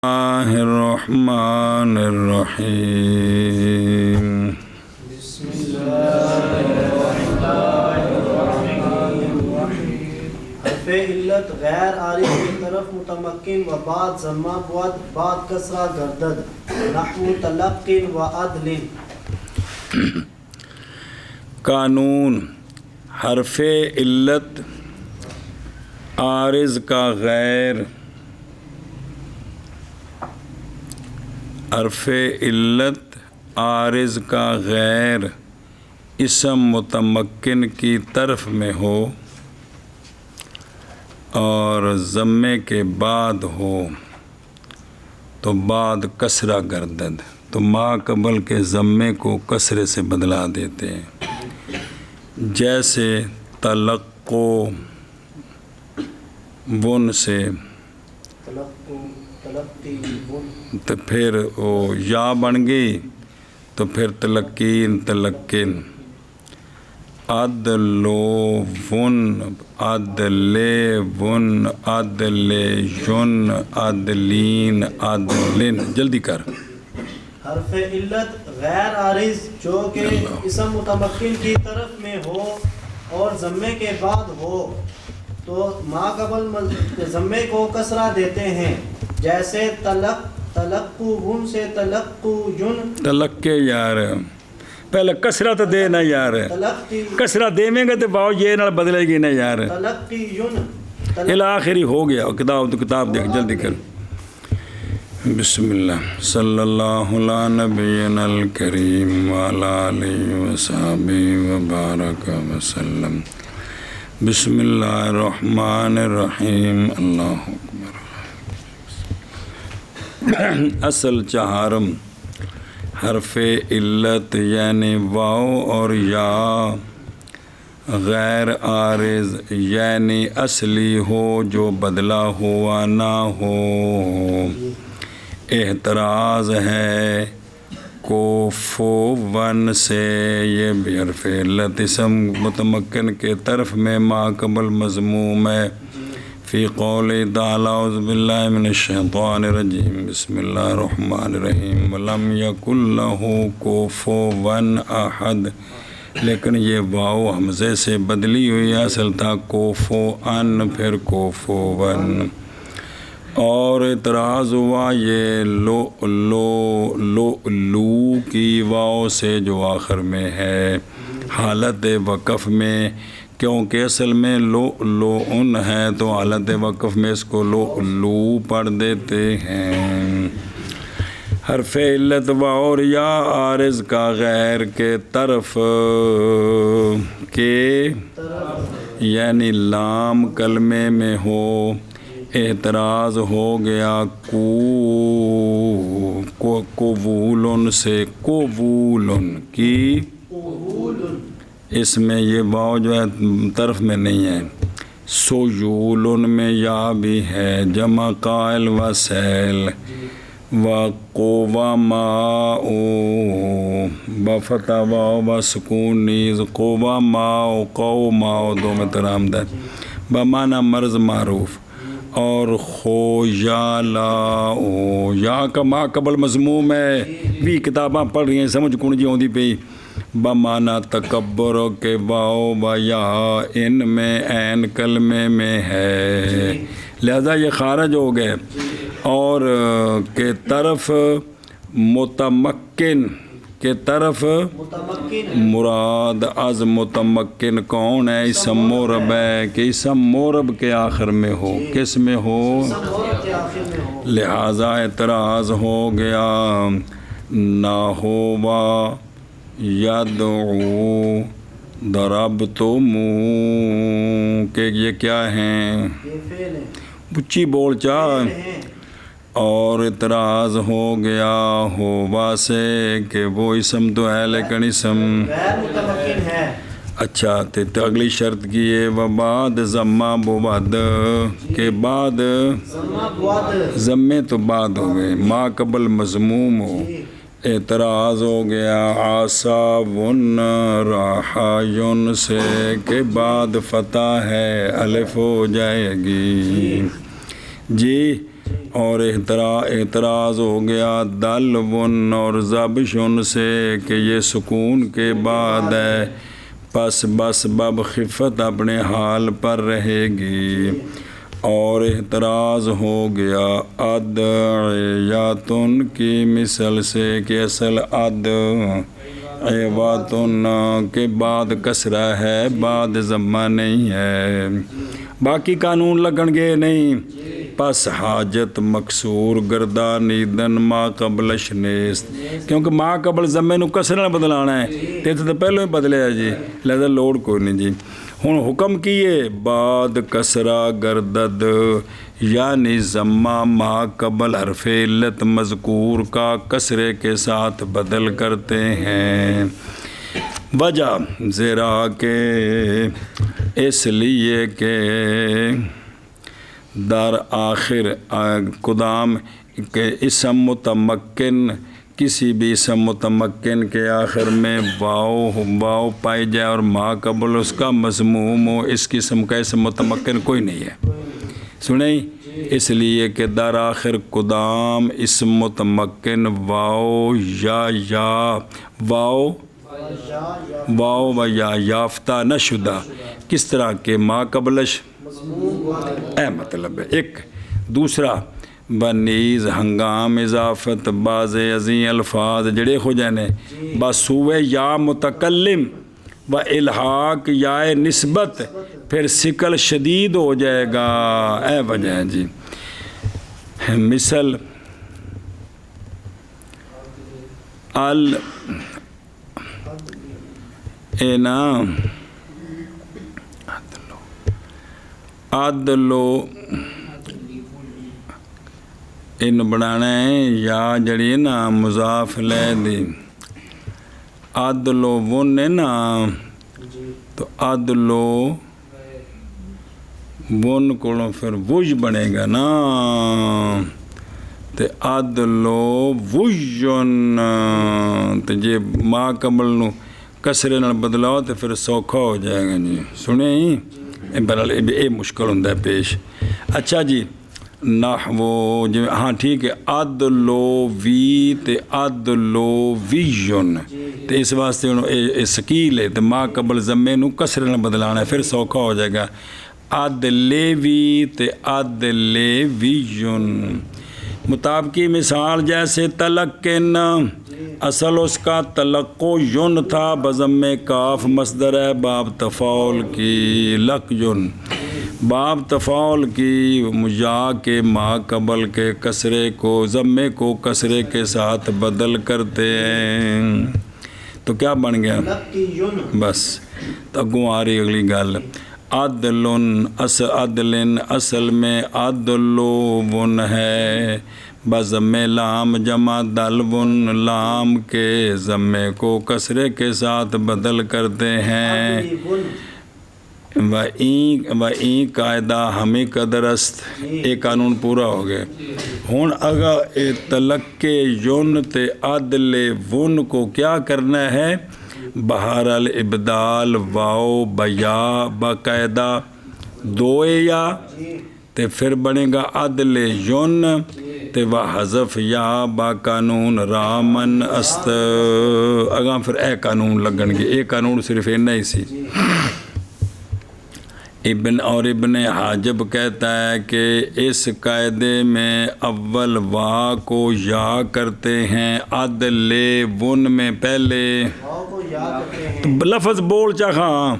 اللہ الرحمن الرحیم بسم اللہ الرحمن الرحیم۔ حرف علت غیر عارض کی طرف متمکن و بعد ضمہ بود بعد کسرہ گردد نحو تلقن و عدل۔ قانون حرف علت عارض کا غیر حرف علت عارض کا غیر اسم متمکن کی طرف میں ہو اور ضمے کے بعد ہو تو بعد کسرہ گردد، تو ما قبل کے ضمے کو کسرے سے بدلا دیتے ہیں، جیسے تلقو ون سے تو پھر وہ یا بن گئی تو پھر تلقین تلقن، عدلو ون عدل ون عدل یون عدلین عدلن۔ جلدی کر۔ حرف علت غیر عارض جو کہ اسم متمکن کی طرف میں ہو اور ضمے کے بعد ہو تو ما قبل ضمے کو کسرہ دیتے ہیں، جیسے تلقو ون سے تلقو یون۔ تلقے یار پہلے کسرہ تو دے نا یار، کسرہ دے میں گا تو باؤ یہ نہ بدلے گی نا یار۔ تلقی یون الآخری ہو گیا، کتاب تو کتاب دیکھ جلدی کر۔ بسم اللہ صلی اللہ علیہ نبینا الکریم وعلی آلہ وصحبہ وبارک وسلم۔ بسم اللہ الرحمن الرحیم۔ اللہ اکبر۔ اصل چہارم حرف علت یعنی واو اور یا غیر عارض یعنی اصلی ہو جو بدلا ہوا نہ ہو۔ احتراز ہے کوفو ون سے، یہ بھی حرف علت اسم متمکن کے طرف میں ما قبل مضموم ہے، فی قول تعالی اعوذ باللہ من الشیطان الرجیم بسم اللہ الرحمن الرحیم ولم یکن لہ کفوا احد، لیکن یہ واو حمزے سے بدلی ہوئی، اصل تھا کوفو ان پھر کوفو ون۔ اور اعتراض ہوا یہ لو کی واو سے جو آخر میں ہے حالت وقف میں، کیونکہ اصل میں لو ان ہے تو حالت وقف میں اس کو لو پڑھ دیتے ہیں۔ حرف علت واو اور یا عارض کا غیر کے طرف کے یعنی لام کلمے میں ہو، اعتراض ہو گیا کوولن سے، کوولن کی اس میں یہ واو جو ہے طرف میں نہیں ہے، سویولن میں یا بھی ہے، جمع قائل و سیل و قوا ماؤ بفتح واو و سکون نیز، قوا ماؤ قو ماؤ دو میں ترامدہ بمعنی مرض معروف، اور خو یا لا یا کا ما قبل مضموم ہے، بھی کتاباں پڑھ رہی ہیں سمجھ کون جی ہوندی پئی، بمعنی تکبر کے واو و یا ان میں عین کلمے میں ہے، لہذا یہ خارج ہو گئے۔ اور کے طرف متمکن کے طرف مراد از متمکن کون ہے؟ اسم مورب ہے کہ اسم مورب کے آخر میں ہو، کس میں ہو؟ لہذا اعتراض ہو گیا نہ ہوا یدعو ضربتم کہ یہ کیا ہیں؟ بچی بول چاہ۔ اور اعتراض ہو گیا ہوا سے کہ وہ اسم تو ہے لیکن اسم غیر متمکن ہے۔ اچھا تو اگلی شرط کی ہے وبعد ضمہ بود کے بعد ضمے تو بعد ہو گئے، ما قبل مضموم ہو، اعتراض ہو گیا عصابن راحیون سے کے بعد فتح ہے الف ہو جائے گی۔ جی اور اعتراض ہو گیا دل ون اور زب شن سے کہ یہ سکون کے بعد ہے، پس بس بب خفت اپنے حال پر رہے گی۔ اور اعتراض ہو گیا ادعیاتن کی مثل سے کہ اصل ایواتن کے بعد کسرہ ہے، بعد ضمہ نہیں ہے، باقی قانون لگن گے نہیں۔ پس حاجت مقصور گردانیدن ما قبل شنیست، کیونکہ ما قبل ضمے نو کسرہ نہ بدلانا ہے، تے تو پہلو ہی بدلے ہے جی، لہذا لوڑ کوئی نہیں جی۔ ہن حکم کیے بعد کسرہ گردد یعنی ضمہ ما قبل حرف علت مذکور کا کسرے کے ساتھ بدل کرتے ہیں۔ وجہ ذرا کہ اس لیے کہ در آخر قدام کے اسم متمکن، کسی بھی اسم متمکن کے آخر میں واو پائی جائے اور ما قبل اس کا مضموم ہو، اس قسم کا اسم متمکن کوئی نہیں ہے، سنیں؟ اس لیے کہ در آخر قدام اسم متمکن واو و یا یافتہ نہ شدہ، کس طرح کہ ما قبلش اے مطلب ہے ایک۔ دوسرا بنیز ہنگام اضافت بعض عظیم الفاظ جڑے ہو جانے بس ہوئے یا متکلم و الحاق یا نسبت، پھر ثقل شدید ہو جائے گا، اے وجہ ہے جی۔ مثل عدلو ان بنانا ہے یا جڑی نا مضاف لے دی عدلو ون ہے نا، تو عدلو ون کو پھر وج بنے گا نا، تے عدلو وجن، تے جی ما قبل نو کسرے نال بدلاؤ تو پھر سوکھا ہو جائے گا جی، سنیں؟ بہرحال یہ مشکل ہوں پیش۔ اچھا جی نحو جی ہاں ٹھیک ہے، عدلو وی تے عدلو ویجن، تو اس واسطے سکیل ہے تو ما قبل ضمے نو کسرے نال بدلانا ہے، پھر سوکھا ہو جائے گا عدلیوی تے عدلیویجن۔ مطابقی مثال جیسے تلقن، اصل اس کا تلقو یون تھا بضم کاف، مصدر ہے باب تفاعل کی، لق یون باب تفاعل کی، یا کے ما قبل کے کسرے کو ضمے کو کسرے کے ساتھ بدل کرتے ہیں، تو کیا بن گیا بس۔ تو اگوں آ رہی اگلی گل، عدلن عدلن اصل میں عدلون ہے، بضم لام جمع دلون، لام کے ضمے کو کسرے کے ساتھ بدل کرتے ہیں۔ وَإِن قاعدہ ہمیں قدر است، ایک قانون پورا ہو گیا۔ ہون اگر تلقے یون تے عدل ون کو کیا کرنا ہے، بہر الابدال واو بیا باقاعدہ دو یا، تے پھر بنے گا عدل یون تے حذف یا با قانون رامن است، اگاں پھر اے قانون لگن گے، اے قانون صرف اینا ہی سی۔ ابن حاجب کہتا ہے کہ اس قاعدے میں اول وا کو یا کرتے ہیں، عدل ون میں پہلے تو لفظ بول چاہاں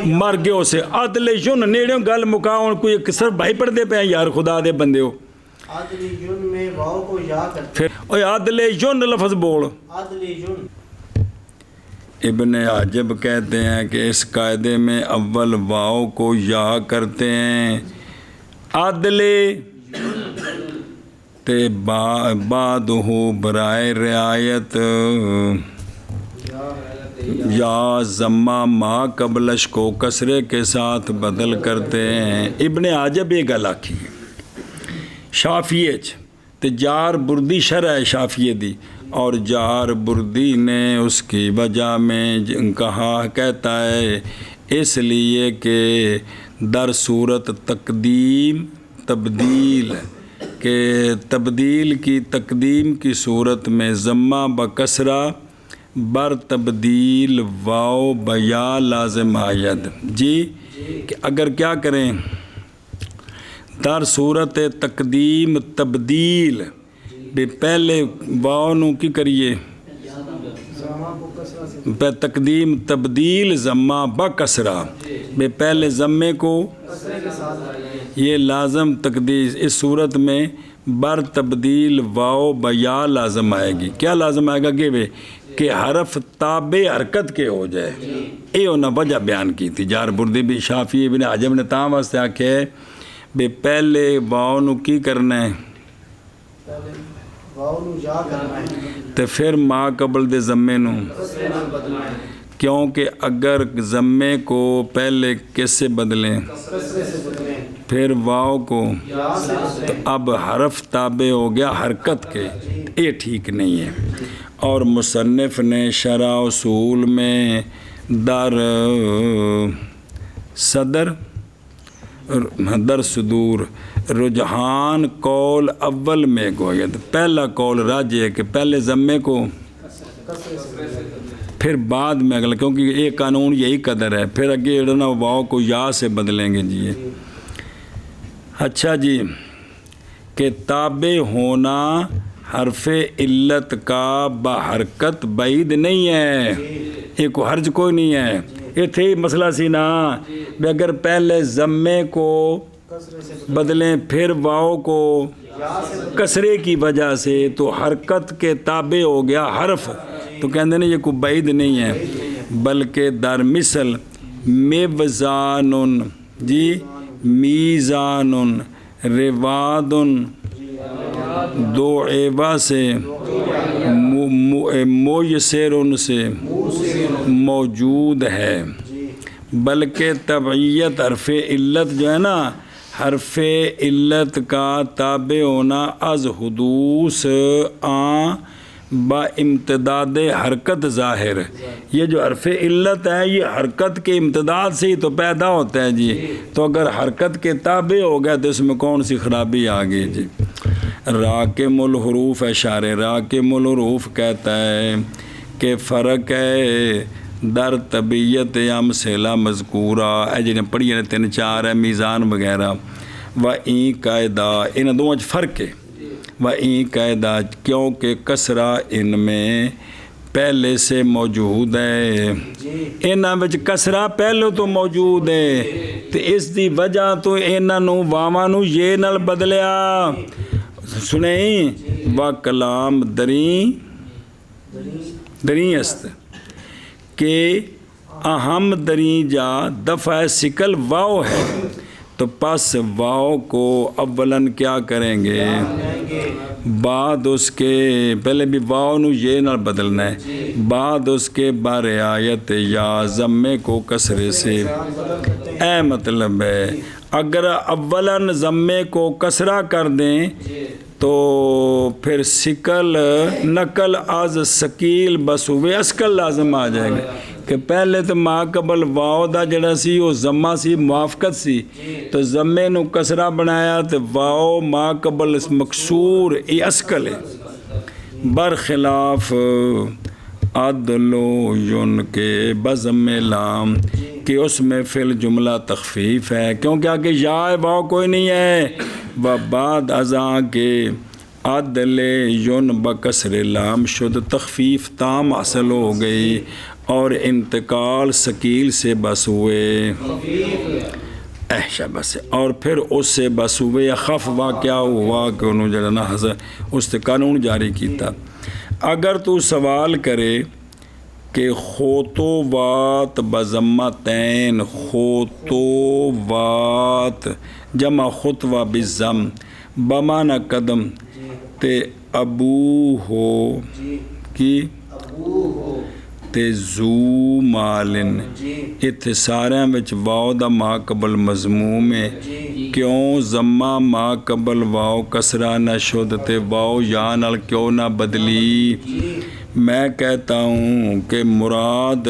مر گئے اسے عدل یون نیڑیوں گل مکاؤں، کوئی سر بھائی پڑھ دے پہ ہیں یار خدا دے بندے ہو، پھر عدل یون لفظ بول۔ ابن حاجب کہتے ہیں کہ اس قاعدے میں اول واو کو یا کرتے ہیں، عدل تے بعد ہو برائے رعایت یا ضمہ ما قبلش کو کسرے کے ساتھ بدل کرتے ہیں۔ ابن حاجب یہ گل آکھی شافیے تے جار بردی شرح ہے شافیے دی، اور جار بردی نے اس کی وجہ میں کہا کہتا ہے اس لیے کہ در صورت تقدیم تبدیل کہ تبدیل کی تقدیم کی صورت میں ضمہ بکسرہ بر تبدیل واو بیا لازم آید جی کہ اگر کیا کریں در صورت تقدیم تبدیل بے پہلے واو نو کی کریے تقدیم تبدیل ضمہ بکسرہ بے پہلے ضمے کو یہ لازم تقدیر اس صورت میں بر تبدیل واو بیا لازم آئے گی کیا لازم آئے گا کہ حرف تابع حرکت کے ہو جائے یہ انہوں نے وجہ بیان کی تھی جار بردی بھی شافعی ابن حجر نے تاں واسطے آکھے بے پہلے واو نو کی کرنا ہے تو پھر ما قبل دے ضمے نو کیونکہ اگر ضمے کو پہلے کس سے بدلیں پھر واو کو تو اب حرف تابع ہو گیا حرکت کے یہ ٹھیک نہیں ہے اور مصنف نے شرح اصول میں در صدور رجحان قول اول میں گوید پہلا قول راجح ہے کہ پہلے ضمے کو پھر بعد میں اگلا کیونکہ یہ قانون یہی قدر ہے پھر اگے اڑنا واو کو یا سے بدلیں گے جی اچھا جی کہ تابع ہونا حرف علت کا بحرکت بعید نہیں ہے یہ کو حرج کوئی نہیں ہے یہ تھی مسئلہ سی نا بھی اگر پہلے ضمے کو بدلیں پھر واو کو کسرے کی وجہ سے تو حرکت کے تابع ہو گیا حرف تو کہتے ہیں یہ کوئی بعید نہیں ہے بلکہ در مثل میوزان جی میزان رواد دو عیبہ سے مویسرن سے موجود ہے بلکہ تبعیت حرف علت جو ہے نا حرف علت کا تابع ہونا از حدوث با امتداد حرکت ظاہر یہ جو حرف علت ہے یہ حرکت کے امتداد سے ہی تو پیدا ہوتا ہے جی تو اگر حرکت کے تابع ہو گیا تو اس میں کون سی خرابی آ گئی جی راکم الحروف اشارے راکم الحروف کہتا ہے کہ فرق ہے در طبیعت امثلہ مذکورہ اے جنہیں پڑھی ہیں 3-4 ہے میزان وغیرہ و این قاعدہ ان دونوں فرق ہے و این قاعدہ کیونکہ کسرہ ان میں پہلے سے موجود ہے انہاں وچ کسرہ پہلے تو موجود ہے تو اس دی وجہ تو انہاں نو واواں نو یہ نال بدلیا سنیں و کلام دریں است کہ اہم دریں جا دفع سکل واو ہے تو پس واو کو اولاً کیا کریں گے بعد اس کے پہلے بھی واو نو یہ نہ بدلنا ہے بعد اس کے برعایت یا ضمے کو کسرے سے اے مطلب ہے اگر اولاً ضمے کو کسرہ کر دیں تو پھر سکل نقل از سکیل بسوے اسکل لازم آ جائے گا کہ پہلے تو ما قبل واو دا جڑا سی وہ ضمہ سی موافقت سی تو ضمے نو کسرہ بنایا تو واو ما قبل مکسور یہ اسکل ہے برخلاف عدل و یون کے بضم لام کہ اس میں فی الجملہ تخفیف ہے کیونکہ آگے یا واو کوئی نہیں ہے و بعد ازاں کے عدل یون بکسر لام شد تخفیف تام حاصل ہو گئی اور انتقال سکیل سے بس ہوئے بس اور پھر اس سے بس ہوئے خف واقعہ ہوا کہ انہوں نے جڑنا اس سے قانون جاری کیتا اگر تو سوال کرے کہ خطوات بضمتین خطوات جمع خطوہ بالضم بمعنی قدم تے ابو ہو کی تے زو مالن اتھے سارے وچ واو دا ما قبل مضموم ہے کیوں ضمہ ما قبل واو کسرہ نہ شد تے واو یا نال کیوں نہ بدلی میں کہتا ہوں کہ مراد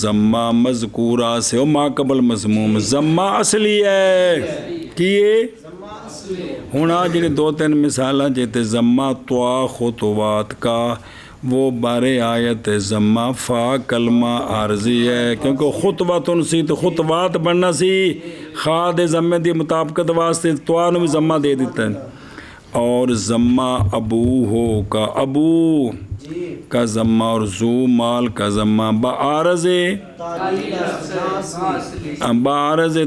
ضمہ مذکورہ سے ہو ما قبل مضموم ضمہ اصلی ہے کیے ہوں آ جڑی دو تین مثالاں جیتے ضمہ طوا خطوات کا وہ بارے آیت ضمہ فا کلمہ عارضی ہے، کیونکہ خطواتن سی تو خطوات بننا سی، خا دے ضمے دی مطابقت واسطے طوا نو بھی ضمہ دے دیتا ہے، اور ضمہ ابو ہو کا ابو کا ضمہ اور زو مال کا ضمہ بعارض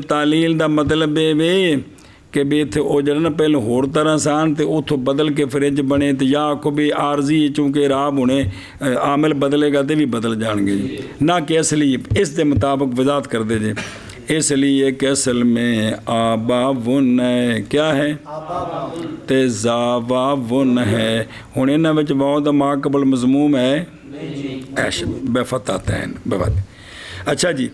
تعلیل دا مطلب ہے کہ بھی اتنے وہ جڑا نا پہلے ہور طرح سان تے اتوں بدل کے فرج بنے تے یا کو بھی عارضی چونکہ راب ہونے عامل بدلے گا تے بھی بدل جان گے، نہ کہ اصلی اس دے مطابق وضاحت کر دے جے، اس لیے کہ اصل میں آبا ون ہے، کیا ہے تے زاوا ون ہے، ہوں انہاں وچ واو دا ما قبل مضموم ہے ایش بے فتح تین بے فتح۔ اچھا جی،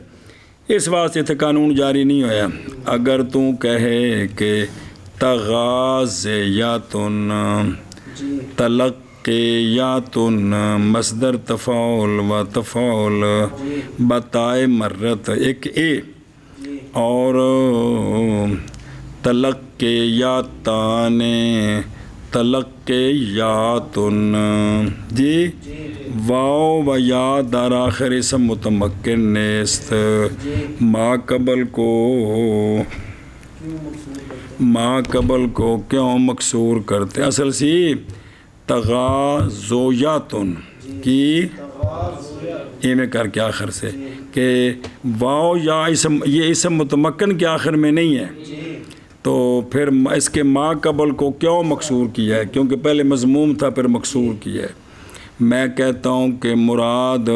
اس واسطے تے قانون جاری نہیں ہویا، اگر تو کہے کہ تغازیاتن تلقیاتن مصدر تفاعل و تفاعل بتائے مرت ایک اے اور تلقیاتان تلقیاتن جی واو و یا در آخر اسم متمکن نیست، ما قبل کو کیوں مکسور کرتے؟ اصل سی تغازویاتن کی میں کر کے آخر سے کہ واو یا اسم، یہ اسم متمکن کے آخر میں نہیں ہے، تو پھر اس کے ما قبل کو کیوں مکسور کیا ہے؟ کیونکہ پہلے مضموم تھا پھر مکسور کیا ہے۔ میں کہتا ہوں کہ مراد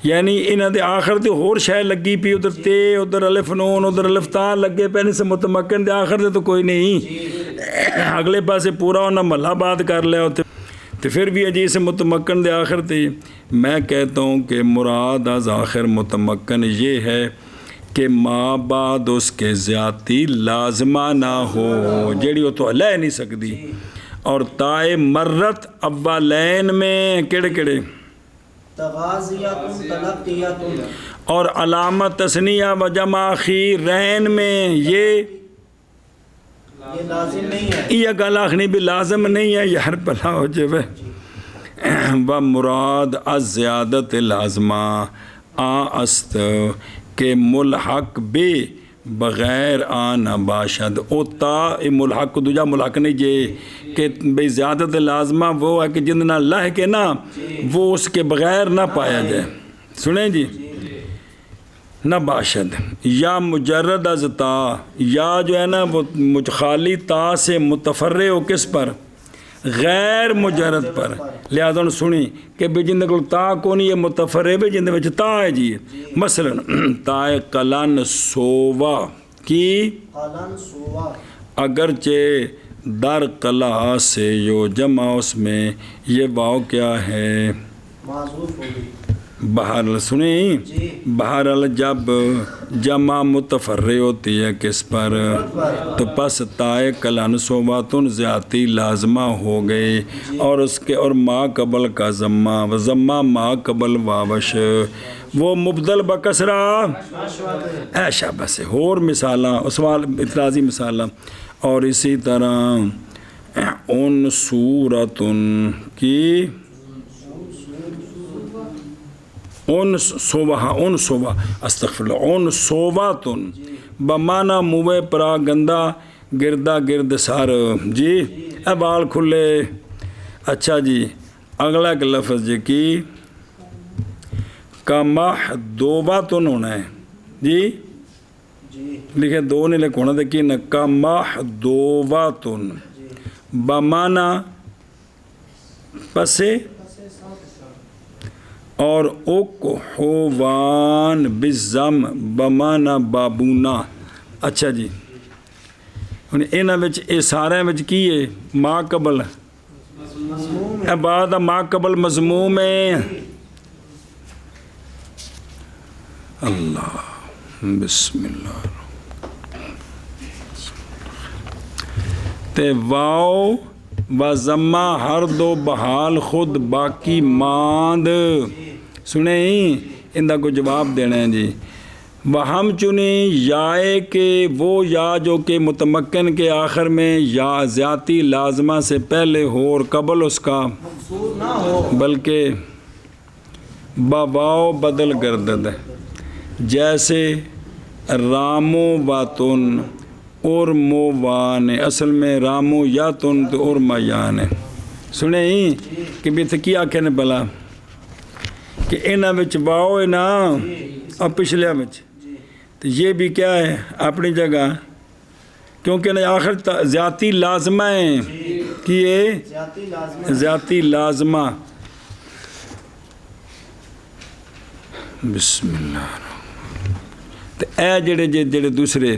یعنی انہاں دے آخر تے ہور شے لگی پی، ادھر تے ادھر الف نون ادھر الف تا لگے پہلے سے متمکن دے آخر تے تو کوئی نہیں، اگلے پاسے پورا انہاں محلہ بات کر لیا ہوتے تو پھر بھی عجیب سے متمکن دے آخر تے۔ میں کہتا ہوں کہ مراد از آخر متمکن یہ ہے کہ ما بعد اس کے زیادتی لازمہ نہ ہو، جیڑی وہ تو لے نہیں سکتی، اور تائے مرت اولین میں کڑے کڑے تغازیاتن تلقیاتن اور علامت تثنیہ و جمع خیرین میں یہ لازم نہیں ہے، یہ گل آخنی بھی لازم نہیں ہے، یار بھلا ہو جائے و مراد از زیادت لازمہ است کہ ملحق بے بغیر آن باشد، او تا ملحق دوجا ملحق نہیں جے کہ بے زیادت لازمہ وہ ہے کہ جن نہ لہ کے نا وہ اس کے بغیر نہ پایا جائے، سنیں جی، نہ باشد یا مجرد از تا، یا جو ہے نا وہ خالی تا سے متفرع ہو کس پر؟ غیر مجرد پر، لہذا سنی کہ بھی جن کو تا کو نہیں یہ متفرع بھی جن وچ تا ہے جی، مثلا تا قلن سووا کی قلن سوا اگرچہ در قلع سے یو جمع اس میں یہ واو کیا ہے؟ معذوف ہوگی، بہرحال سنیں، بہرحال جب جمع متفرع ہوتی ہے کس پر تو پس تائے کلن صوباتن زیادتی لازمہ ہو گئی، اور اس کے اور ما قبل کا ضمہ ما قبل واوش وہ مبدل بکسرہ ایشا بس اور مثالاں سوال اعتراضی مثالاں، اور اسی طرح ان صورتن کی ان صوبہ استغفر اللہ ان صوباتن بمانا موے پرا گندہ گردہ گرد سار جی، اے بال کھلے۔ اچھا جی، اگلا ایک لفظ جی کی کا محدوباتن ہونا ہے جی، لکھے دو نہیں لکھ ہونا تھا کہ نا کا محدوباتن بمانا پسے اور اکحوان بالضم بمانا بابونا۔ اچھا جی، انہاں وچ اے سارے وچ کی ہے ما قبل اے بعد ما قبل مضموم ہے، اللہ بسم اللہ تے واو و ضمہ ہر دو بحال خود باقی ماند، سنیں اندہ کو جواب دینا ہے جی، ہم چنیں یائے کہ وہ یا جو کہ متمکن کے آخر میں یا زیادتی لازمہ سے پہلے ہو اور قبل اس کا مقصور نہ ہو بلکہ واو بدل گردد جیسے رامو باتن اور موان، اصل میں رامو یا تن تو اور میان ہے. سنے ہی کہ بھی کیا کہنے بلا کہ انہاں وچ واو ہے نا اور پچھلے وچ تو یہ بھی کیا ہے اپنی جگہ، کیونکہ نا آخر زیادتی لازمہ ہیں کہ یہ زیادتی لازمہ زیادتی لازمہ. بسم اللہ تو اے جڑے دوسرے.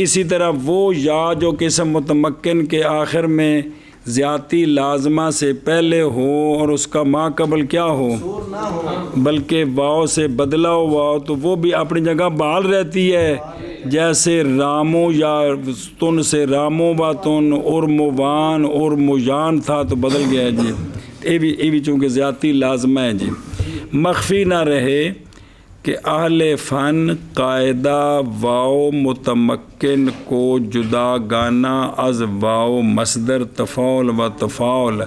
اسی طرح وہ یا جو کہ اسم متمکن کے آخر میں زیادتی لازمہ سے پہلے ہو اور اس کا ما قبل کیا ہو مقصور نہ ہو بلکہ واو سے بدلا ہوا ہو تو وہ بھی اپنی جگہ بحال رہتی ہے. جیسے رامو یا تن سے رامو باتن اور موان اور مویان تھا تو بدل گیا ہے جی. یہ بھی چونکہ زیادتی لازمہ ہے جی. مخفی نہ رہے کہ اہل فن قاعدہ واو متمکن کو جدا گانا از واو مصدر تفاعل و تفاعل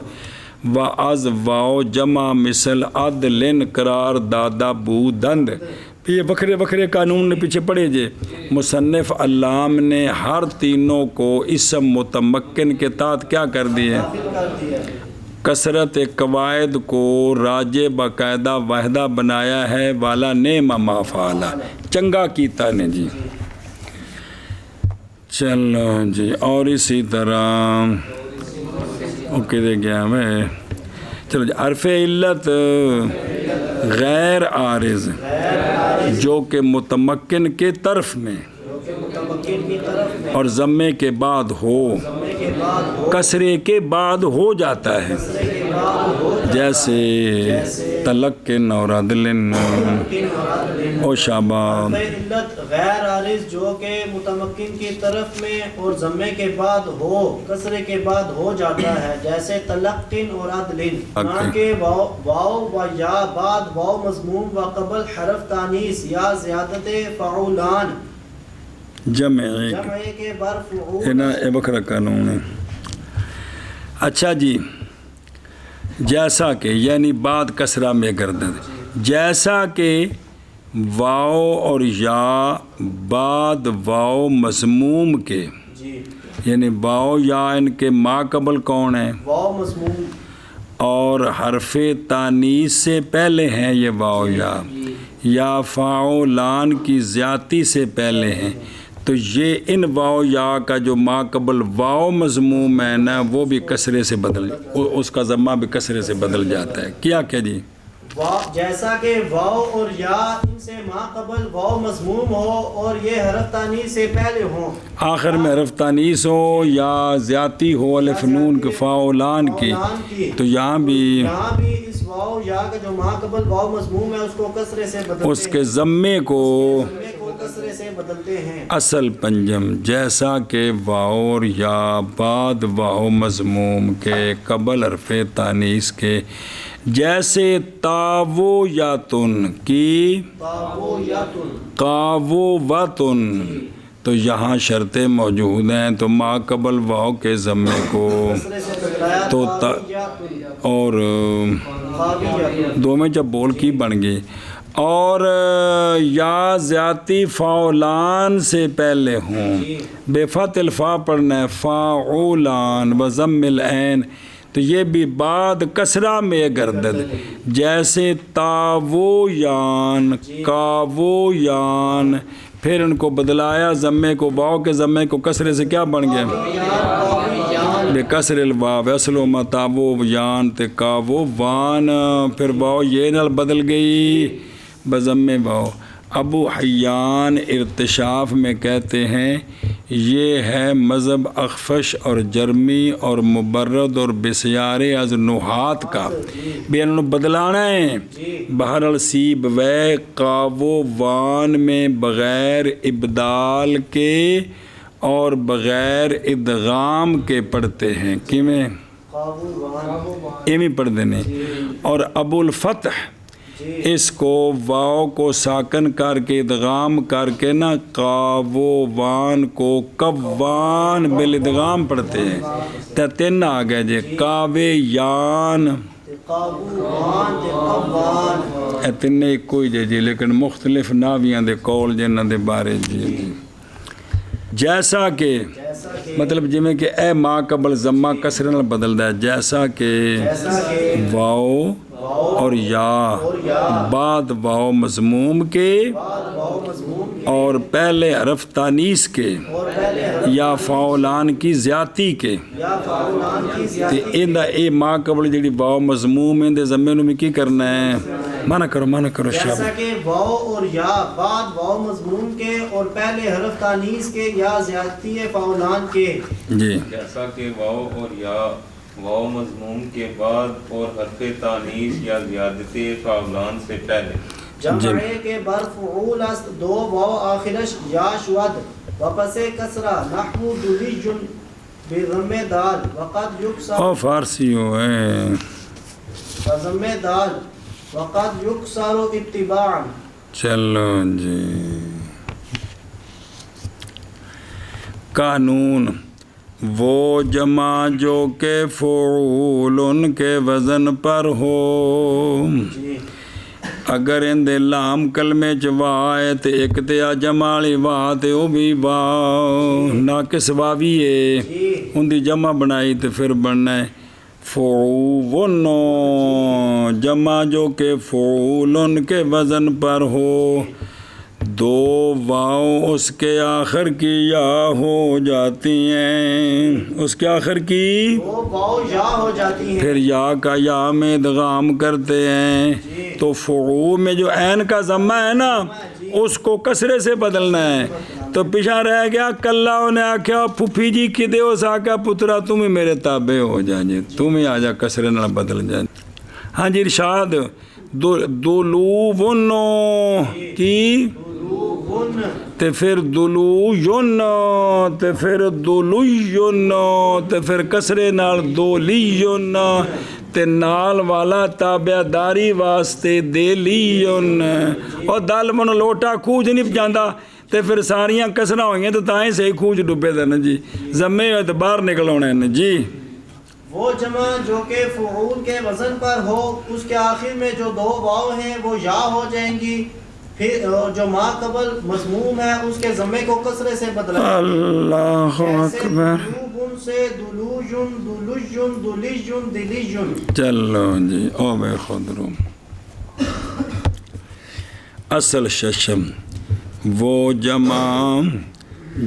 و از واو جمع مثل عدلن قرار دادا بودند. یہ بکھرے بکھرے قانون نے پیچھے پڑے جے. مصنف علام نے ہر تینوں کو اسم متمکن کے تحت کیا کر دیے، کر دیا. کثرت قواعد کو راجع باقاعدہ واحدہ بنایا ہے. والا نعم ما فعلا، چنگا کیتا نے جی. چلو جی اور اسی طرح اوکے دے گیا میں. چلو جی حرف علت غیر عارض جو کہ متمکن کے طرف میں متمکن کی طرف میں اور ضمے کے بعد ہو، ضمے کے بعد ہو، کسرے کے بعد ہو جاتا ہے. کسرے کے بعد ہو جیسے تلقن اور عدلن او شابہ. علت غیر عارض جو کہ متمکن کی طرف میں اور ضمے کے بعد ہو، کسرے کے بعد ہو جاتا ہے. جیسے تلقن اور عدلن. کہ واو و یا بعد واو مضموم و قبل حرف تانیث یا زیادت فعولان جمع جمع کے برفعول نا اے بکرا قانون ہے. اچھا جی جیسا کہ یعنی بعد کسرہ میں گردد، جیسا کہ واو اور یا بعد واو مضموم کے، جی یعنی واو یا ان کے ما قبل کون ہے واو مضموم اور حرف تانیث سے پہلے ہیں یہ واو یا فاعلان کی زیادتی سے پہلے ہیں. تو یہ ان واو یا کا جو ما قبل واو مضموم ہے نا وہ بھی کسرے سے بدل، اس کا ضمہ بھی کسرے سے بدل جاتا ہے. کیا جی جیسا کہ واو اور یا ان سے ما قبل واو مضموم ہو اور یہ حرف تانیث سے پہلے ہوں، آخر میں حرف تانیث ہو یا زیادتی ہو الف نون کے فاعلان کی، تو یہاں بھی اس واو یا کا جو ما قبل واو مضموم ہے اس کو کسرے سے بدلتے ہیں، اس کے ضمے کو کسرے سے بدلتے ہیں. اصل پنجم جیسا کہ واو اور یا بعد واو مضموم کے قبل حرف تانیث کے، جیسے تاو یا تن کی تاو یا تن قاو و تن، تو یہاں شرطیں موجود ہیں تو ما قبل واو کے ضمے کو کسرے سے بدلایا تو تاو یا تن اور قاوی یا تن. دو میں جب بول کی بن گئی اور یا زیادتی فاعلان سے پہلے ہوں، بے فتح الفا پڑھنا ہے فاعولان و ضم العین، تو یہ بھی بعد کسرہ میں گردد. جیسے تاو یان کاو یان، پھر ان کو بدلایا ضمے کو، واو کے ضمے کو کسرے سے کیا بن گیا بے کسر الواو، اصل ما تاو یان تے کاو وان، پھر واو یہ نال بدل گئی بضم واو. ابو حیان ارتشاف میں کہتے ہیں یہ ہے مذہب اخفش اور جرمی اور مبرد اور بسیارے از نحات کا، بھی انہوں نے بدلانا ہے. بہرحال سیب وے قاو وان میں بغیر ابدال کے اور بغیر ادغام کے پڑھتے ہیں، کیویں ایمی پڑھ دینے. اور ابو الفتح اس کو واو کو ساکن کر کے ادغام کر کے نا قاوان کو قوان بالادغام پڑھتے ہیں تو 3 آ گئے جی کاوے یان قابوان تے قوان اے 3 ایک ہی جی لیکن مختلف ناویاں دے کول جنہاں دے بارے جی جیسا کہ مطلب جویں کہ اے ما قبل ضمہ کسرے نال بدلدا ہے جیسا کہ واو اور یا بعد واو مضموم کے اور پہلے حرف تانیث کے یا فعولان کی زیادتی کے تے ایندا اے ما قبل جڑی واو مضموم ہے دے ضمے نوں کی کرنا ہے مانا کرو جیسا کہ واو اور یا بعد واو مضموم کے اور پہلے حرف تانیث کے یا زیادتی فعولان کے جی جیسا کہ واو اور یا واو مضموم کے بعد اور حرف تانیث یا زیادتی فعولان سے پہلے جمع کے برفعول است 2 واو آخرش یا شود وپس کسرہ نحو دلیجن بضم دال وقد یکسر او فارسی ہوئے بضم دال وقد یکسر اتباعا چلو جی قانون وہ جمع جو کہ فعول ان کے وزن پر ہو اگر اندے لام کلمے چ واہ ہے تے ایک تے آ جمع والی واہ تے او بھی واہ ناقص واوی ہے ان دی جمع بنائی تے پھر بننا ہے فعول جمع جو کہ فعول ان کے وزن پر ہو 2 واؤ اس کے آخر کی یا ہو جاتی ہیں اس کے آخر کی 2 واو یا ہو جاتی ہیں پھر یا کا یا میں ادغام کرتے ہیں تو فعو میں جو عین کا ضمہ ہے نا اس کو کسرے سے بدلنا ہے تو پیچھا رہ گیا کلہ انہیں آکھیا پھوپھی جی کدے ہو ساکا پترا تم ہی میرے تابع ہو جائیں تم ہی آ جا کسرے نہ بدل جائیں ہاں جی ارشاد دلوون کی تے پھر دلویون تے پھر دلویون تے پھر کسرے نال دولیون تے نال والا تابع داری واسطے دیلیون اور دل منو لوٹا کوج نہیں جاندا تے پھر ساریاں کسرہ ہوئیں تو تائیں سے کوج ڈبے دے نا جی زمے ہوئے تو باہر نکل ہونے نا جی وہ جمع جو کہ فعول کے وزن پر ہو اس کے آخر میں جو 2 واو ہیں وہ یا ہو جائیں گی پھر جو ما قبل مضموم ہے اس کے ضمے کو کسرے سے بدلا اللہ اکبر دلوبن سے دلوجن دلوجن دلیجن دلیجن چلو جی او بے خود رو اصل ششم وہ جمع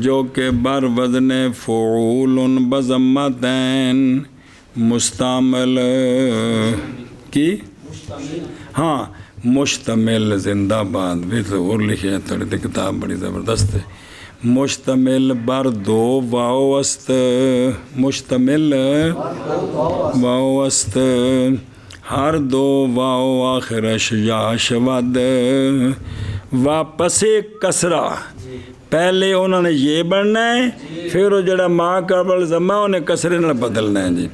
جو کہ بر وزن فعول بضمتین مستعمل کی ہاں مشتمل زندہ باد بھی تو اور لکھے تھوڑی کتاب بڑی زبردست ہے مشتمل بر 2 واو است مشتمل واو است ہر 2 واو آخرش یا شود واپس کسرہ پہلے انہوں نے یہ بڑھنا ہے پھر وہ جڑا ما قبل ضمہ انہیں کسرے نال بدلنا ہے جی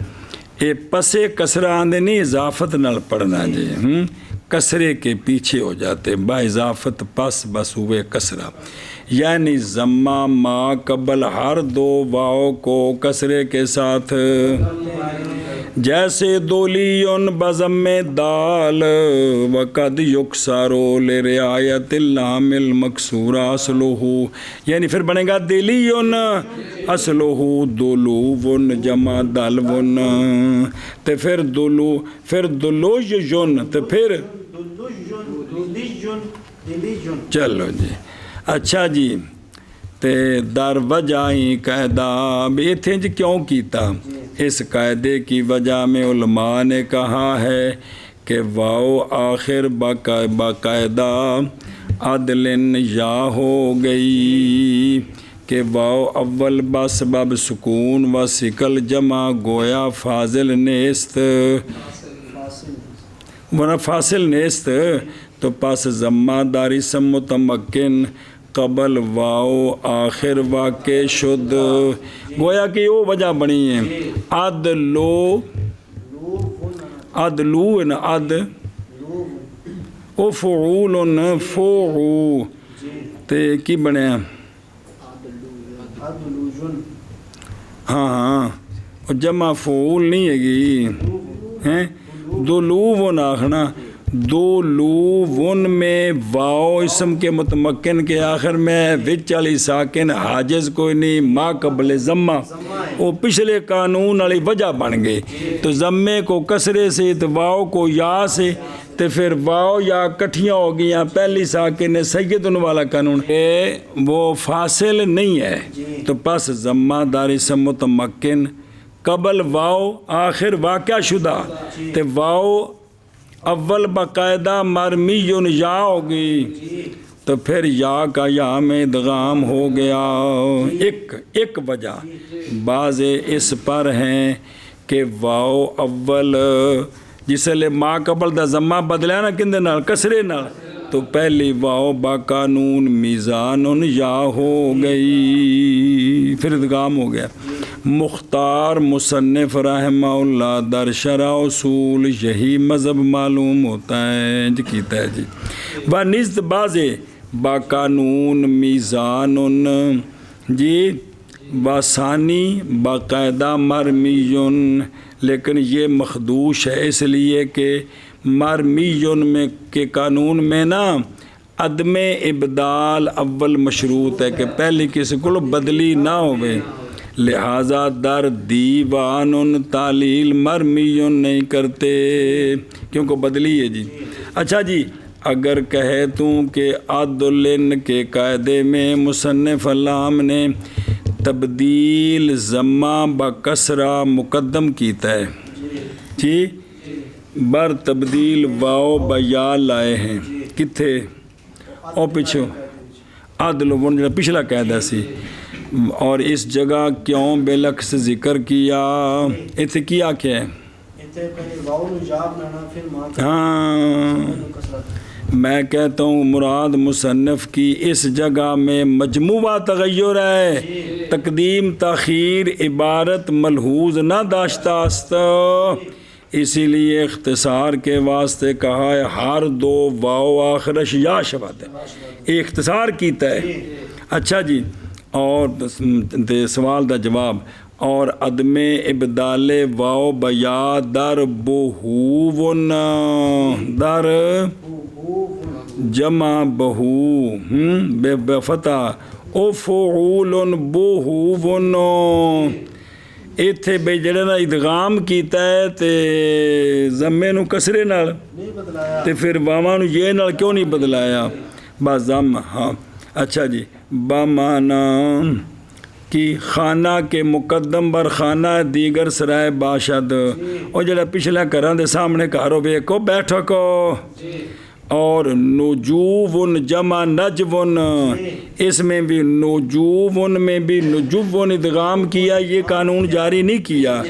یہ پسے کسرہ آندے نہیں اضافت نال پڑھنا جی کسرے کے پیچھے ہو جاتے با اضافت پس بس ہوئے کسرہ یعنی ضمہ ما قبل ہر 2 واؤ کو کسرے کے ساتھ جیسے دولیون بضم دال وقد یکسرو لرعایت اللام المکسور اصلہ یعنی پھر بنے گا دلیون اصلہ دلوون جمع دلون تو پھر دلویون تو پھر چلو جی اچھا جی تے در وجہ قاعدہ بھی اتھے جی کیوں کیتا اس قاعدے کی وجہ میں علماء نے کہا ہے کہ واو آخر باقاعدہ عدل یا ہو گئی کہ واو اول بسبب سکون و سکل جمع گویا فاضل نیست ورنہ فاصل نیست تو پس ضمہ داری سم متمکن قبل واو آخر واقع شد گویا کہ وہ وجہ بنی ہے عدلو او فعول فعو تے کی بنیا عدلوجن ہاں ہاں وہ جمع فعول نہیں ہے گی ہیں دلوون آخنا دلوون میں واو اسم کے متمکن کے آخر میں وچ والی ساکن حاجز کوئی نہیں ما قبل ضمہ وہ پچھلے قانون والی وجہ بن گئے تو ضمے کو کسرے سے تو واو کو یا سے تو پھر واو یا کٹھیاں ہو گئیاں پہلی ساکن سیدن والا قانون وہ فاصل نہیں ہے تو پس ضمہ دار اسم متمکن قبل واو آخر واقع شدہ تے واو اول باقاعدہ مرمی یا ہوگی تو پھر یا کا یا میں ادغام ہو گیا ایک وجہ بعض اس پر ہیں کہ واو اول جس لئے ما قبل دا ضمہ بدلیا نا کندے نال کسرے نال تو پہلی واو با قانون میزان یا ہو گئی پھر ادغام ہو گیا مختار مصنف رحمہ اللہ در شرع اصول یہی مذہب معلوم ہوتا ہے جی کیتا ہے جی بنسبت بازے با قانون میزان جی باسانی باقاعدہ مرمیون لیکن یہ مخدوش ہے اس لیے کہ مرمیون میں کے قانون میں نا عدم ابدال اول مشروط ہے کہ پہلی کسی کو بدلی نہ ہوئے لہٰذا در دیوان تعلیل مرمیون نہیں کرتے کیونکہ بدلی ہے جی اچھا جی اگر کہے تو کہ عدلن کے قاعدے میں مصنف علام نے تبدیل ضمہ بکسرہ مقدم کیتا ہے جی بر تبدیل واو بیا لائے ہیں کتھے او پچھو عدل ون جڑا پچھلا قاعدہ سی اور اس جگہ کیوں بے لفظ ذکر کیا ایتھے کیا کیا ہے ہاں میں کہتا ہوں مراد مصنف کی اس جگہ میں مجموعہ تغیر ہے تقدیم تاخیر عبارت ملحوظ نہ داشتہ است اسی لیے اختصار کے واسطے کہا ہے ہر دو واو آخرش یا شبت ہے اختصار کیتا ہے اچھا جی اور سوال دا جواب اور عدم ابدال واو بیا در بہوون در جمع بہو بے فتح او فعول بہوون ایتھے بے جڑے نا ادغام کیتا ہے تے ضمے نو کسرے نال تے پھر واواں نو یہ نال کیوں نہیں بدلایا با ضم ہاں اچھا جی با معنی کی خانہ کے مقدم بر خانہ دیگر سرائے باشد اور جڑا پچھلا گھراں دے سامنے گھر ہوے کو بیٹھک اور نجوون جمع نجون اس میں بھی نجوون میں بھی نجوون ادغام کیا یہ قانون جاری نہیں کیا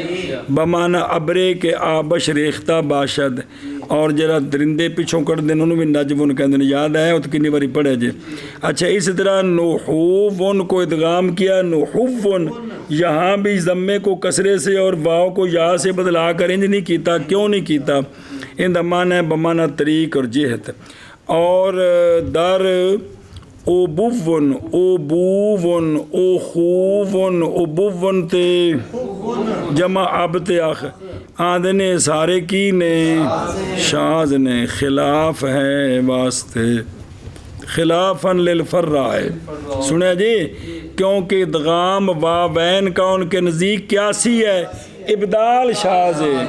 بمعنی ابرے کے آبش ریختہ باشد اور جرا درندے پیچھوں کر دیں انہوں بھی نجون کہندے یاد آیا تو کنی باری پڑھے جے اچھا اس طرح نحوون کو ادغام کیا نحوون یہاں بھی ضمے کو کسرے سے اور واو کو یا سے بدلا کر انج نہیں کیتا کیوں نہیں کیتا ان دا معنی ہے بمعنی طریق اور جہت اور در اوبوون اوبوون اوخوون اوبوون تے جمع اب تے آخر آدھنے سارے کی نے شاذ نے خلاف ہے واسطے خلافاً للفرائے سنے جی کیونکہ ادغام واوین کا ان کے نزدیک کیاسی ہے ابدال شاذ ہے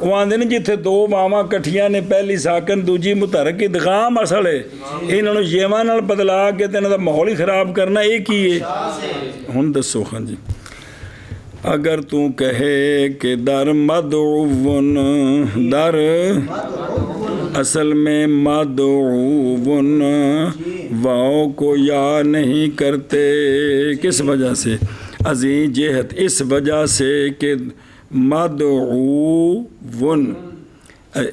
وہ آندے نے جتھے دو واواں کٹھیاں نے پہلی ساکن دوجی متحرک ادغام اصل ہے انہوں نے یواں نال بدلا کے تے انہاں دا ماحول ہی خراب کرنا ایک ہی ہے ہن دسو خان جی اگر تو کہے کہ در مدعوون در اصل میں مدعوون واو کو یا نہیں کرتے کس وجہ سے عظیم جہت اس وجہ سے کہ مدعوون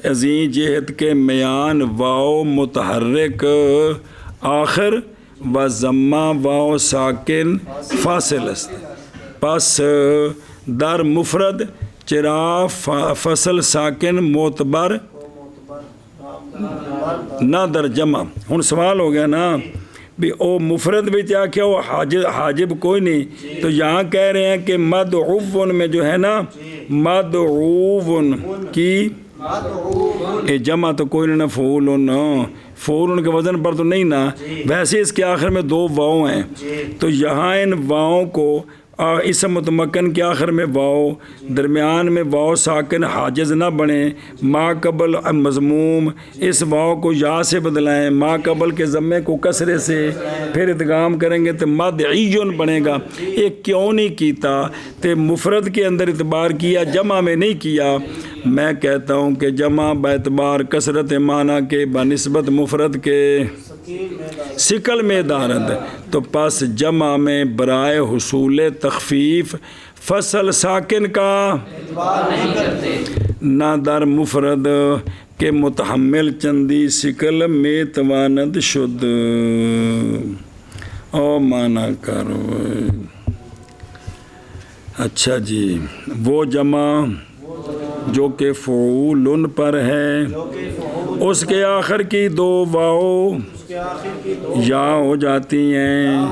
عظیم جہت کے میان واو متحرک آخر و ضمہ واو ساکن فاصل است پس در مفرد چرا فصل ساکن معتبر ਨਾ ਦਰ ਜਮਾ। ਹੁਣ ਸਵਾਲ ਹੋ ਗਿਆ ਨਾ بھی او مفرد بھی کیا کیا وہ حاجب کوئی نہیں، تو یہاں کہہ رہے ہیں کہ مدعوون میں جو ہے نا مدعوون کی جمع تو کوئی نہیں، فعولن، فعولن کے وزن پر تو نہیں نا، ویسے اس کے آخر میں 2 واؤ ہیں، تو یہاں ان واؤں کو اسم متمکن کے آخر میں واؤ، درمیان میں واؤ ساکن حاجز نہ بنے، ما قبل مضموم، اس واؤ کو یا سے بدلائیں، ما قبل کے ضمے کو کسرے سے، پھر ادغام کریں گے تو مدعیون بنے گا۔ یہ کیوں نہیں کیتا؟ تو مفرد کے اندر اعتبار کیا، جمع میں نہیں کیا۔ میں کہتا ہوں کہ جمع باعتبار کثرت معنی کے بنسبت مفرد کے ثقل میں دارد، تو پس جمع میں برائے حصول تخفیف فصل ساکن کا نہ در مفرد کے متحمل چندی ثقل میں تواند شد۔ او مانا کرو۔ اچھا جی، وہ جمع جو کہ فعولن پر ہے، اس کے آخر کی 2 واؤ یا ہو جاتی ہیں،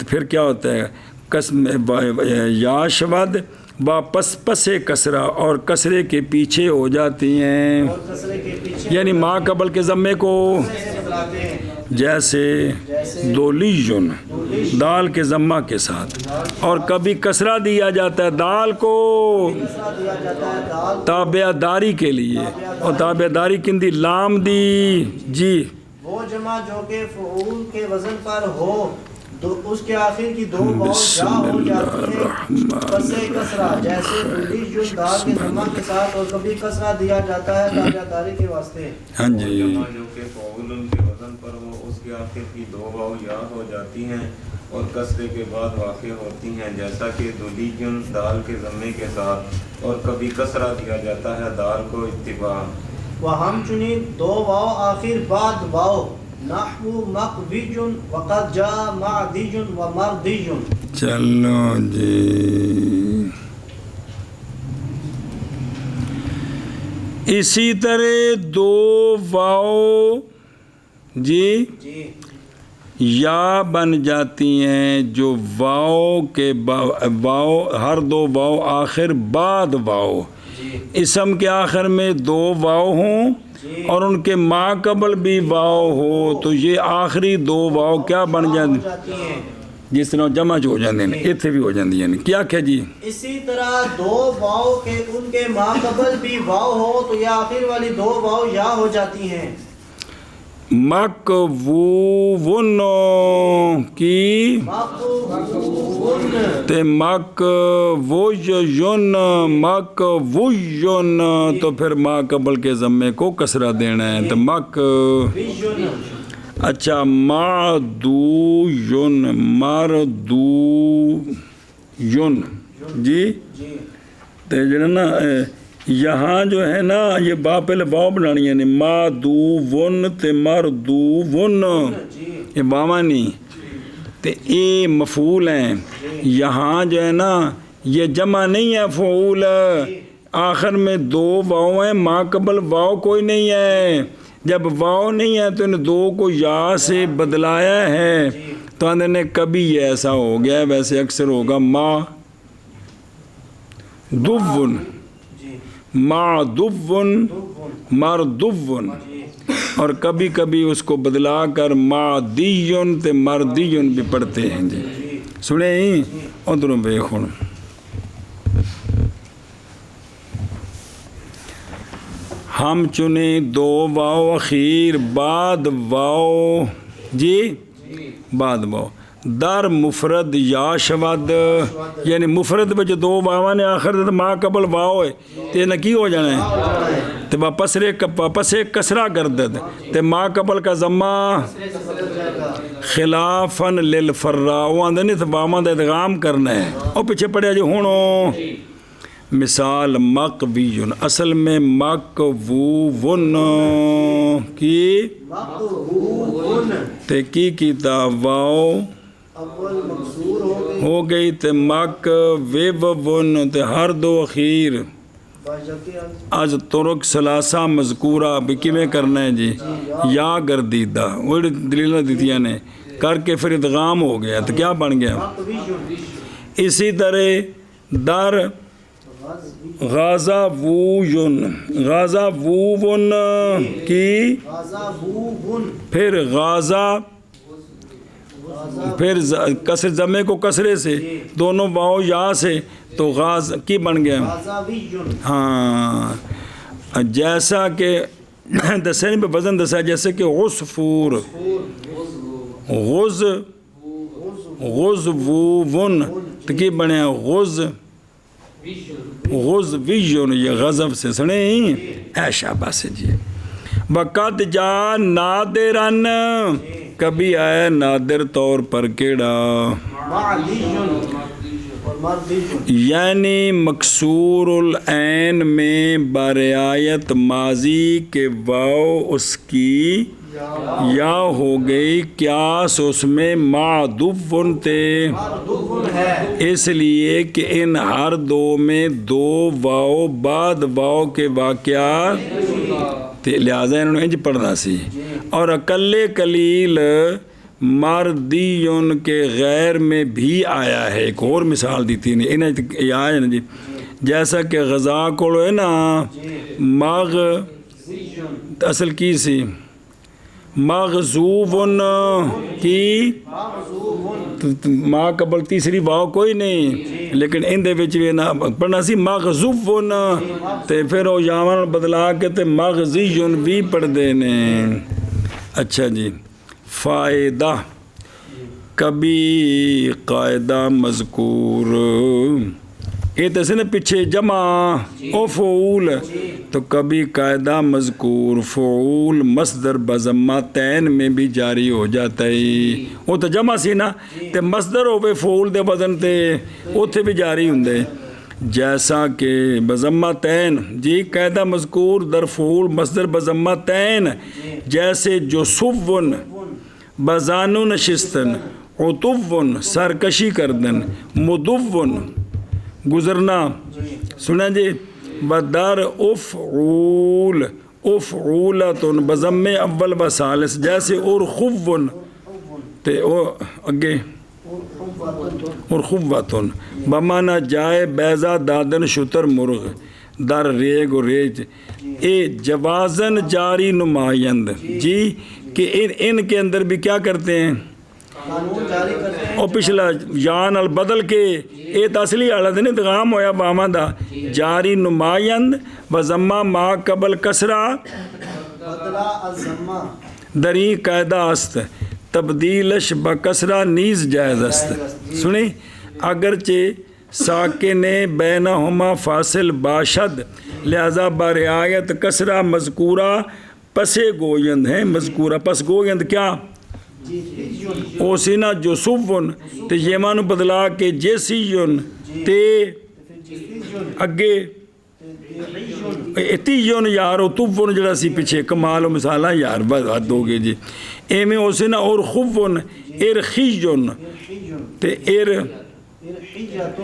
پھر کیا ہوتا ہے؟ یا شود واپس پسے کسرہ، اور کسرے کے پیچھے ہو جاتی ہیں، یعنی ما قبل کے ضمے کو، جیسے دولیجن دال کے ضمہ کے ساتھ، اور کبھی کسرہ دیا جاتا ہے دال کو تابع داری کے لیے، اور تابع داری کندی لام دی جی، وہ جمع جو کہ فعول کے وزن پر ہو، تو اس کے آخر کی 2 واؤ جا ہو جاتی ہیں پسے کسرہ، جیسے دولیجن دال کے ضمہ کے ساتھ، اور کبھی کسرہ دیا جاتا ہے تابع داری کے واسطے۔ ہاں جی، جمع جو کہ فعول کے وزن پر ہو، اس کے آخر کی 2 واؤ یا ہو جاتی ہیں اور کسرے کے بعد واقع ہوتی ہیں، جیسا کہ دولیجن دال کے ضمے کے ساتھ، اور کبھی کسرہ دیا جاتا ہے دال کو اتباع۔ وہم چنی 2 واؤ آخر بعد واؤ، نحو مقویجن وقد جاء معدیجن و مردیجن۔ چلو جی، اسی طرح 2 واؤ جی یا بن جاتی ہیں، جو واؤ کے واؤ، ہر 2 واؤ آخر بعد واؤ، اسم کے آخر میں 2 واؤ ہوں اور ان کے ما قبل بھی واؤ ہو، تو یہ آخری 2 واؤ کیا بن جاتی ہیں؟ جس طرح جمع جو ہو جاتے ہیں، اتنے بھی ہو جاتی ہیں۔ کیا کیا جی؟ اسی طرح 2 واؤ کے ان کے ما قبل بھی واؤ ہو، تو یہ آخر والی 2 واؤ یا ہو جاتی ہیں۔ مقوون کی تے مقوون، تو پھر ما قبل کے ضمے کو کسرہ دینا ہے، تو اچھا معدوین مردوین جی، تو جو ہے نا یہاں جو ہے نا یہ با پہلے واو بنانی ہے، معدوون تے مردوون، یہ باما نہیں، تے اے مفعول ہیں، یہاں جو ہے نا یہ جمع نہیں ہے فعول، آخر میں 2 واو ہیں، ما قبل واو کوئی نہیں ہے، جب واو نہیں ہے تو ان 2 کو یا سے بدلایا ہے، تو اندر نے کبھی یہ ایسا ہو گیا ہے، ویسے اکثر ہوگا ما دوون، معدوون مردوون، اور کبھی کبھی اس کو بدلا کر معدیون تے مردیون بھی پڑھتے ہیں جی۔ سنیں ہی ادھروں بے خون ہم چنے 2 واو اخیر بعد واو جی، بعد واو در مفرد یا شود، یعنی مفرد میں جو 2 واو نے آخر دے تو ما قبل واو ہے، تو یہ نکی ہو جانا ہے، تو پس کسرہ گردد، تو ما قبل کا ضمہ خلافاً للفراء، وہ اندر نہیں تو واما دا ادغام کرنا ہے، اور پیچھے پڑھیا جو ہونو مثال مقویون، اصل میں مقوون کی تے کی کتاب واو ہو گئی، تے مقوون تے ہر 2 اخیر باجتی از ترک سلاسہ مذکورہ بھی کیویں کرنا ہے جی یا گردیدہ وہ دلیلیں دیتیاں نے کر کے پھر ادغام ہو گیا تو کیا بن گیا. اسی طرح در غازہ غازہ وون کی پھر غازہ پھر کسر ضمے کو کسرے سے دونوں واؤ یا سے تو غاز کی بن گیا. ہاں جیسا کہ دسے پہ وزن دسا جیسے کہ غصفور غز وون تو کی بنے غز ویجن یہ غضب سے سنے ہی ایشا بس جی. وقت جا نادرن کبھی آیا نادر طور پر کیڑا یعنی مکسور العین میں برعایت ماضی کے واو اس کی یا ہو گئی قیاس اس میں معدوفن تھے اس لیے کہ ان ہر دو میں دو واو بعد واو کے واقعات لہٰذا انہوں نے انج پڑھنا سی. اور اقل قلیل مردیون کے غیر میں بھی آیا ہے. ایک اور مثال دی تھی انہیں یہ آیا نا جی جیسا کہ غذا کو ہے نا ماغ اصل کی سی مغزوبن کی ماں قبل تیسری واو کوئی نہیں لیکن ان دے وچ بھی نا پڑھنا سی مغزوبن تے پھر وہ یاون بدلا کے تے مغزیون بھی پڑھ دے نے. اچھا جی فائدہ کبھی قاعدہ مذکور یہ تو سے نا پیچھے جمع او فعول تو کبھی قاعدہ مذکور فعول مصدر بضمہ تین میں بھی جاری ہو جاتا ہے. وہ تو جمع سی نا تے مصدر ہوئے فعول دے وزن تے اوتھے بھی جاری ہوندے جیسا کہ بضمہ تین جی قاعدہ مذکور در فعول مصدر بضمہ تین جیسے جو صفن بزانو نشستن عطفن سرکشی کردن مدون گزرنا سنا جی بدر افعول افعولتن بضم اول و ثالث جیسے ارخون تے او اگے ارخوتن بمانا جائے بیضا دادن شتر مرغ در ریگ و ریج اے جوازن جاری نمائند جی کہ ان کے اندر بھی کیا کرتے ہیں اور پچھلا جان البدل کے اے اصلی حالت نہیں ادغام ہویا باما دا جاری نمائند بضمہ ما قبل کسرہ دری قاعدہ است تبدیلش بکسرہ نیز جائز است. سنیں اگرچہ ساکن بینہما فاصل باشد لہذا برعایت کسرہ مذکورہ پسے گویند ہیں مذکورہ پس گویند کیا او سینا جو صفن تے یمانو بدلا کے جیسیون تے اگے تیون یار او طفن جڑا سی پیچھے کمال و مثالہ یار بات ہو گئے جی ایمیں او سینا اور خفن ارخیجن تے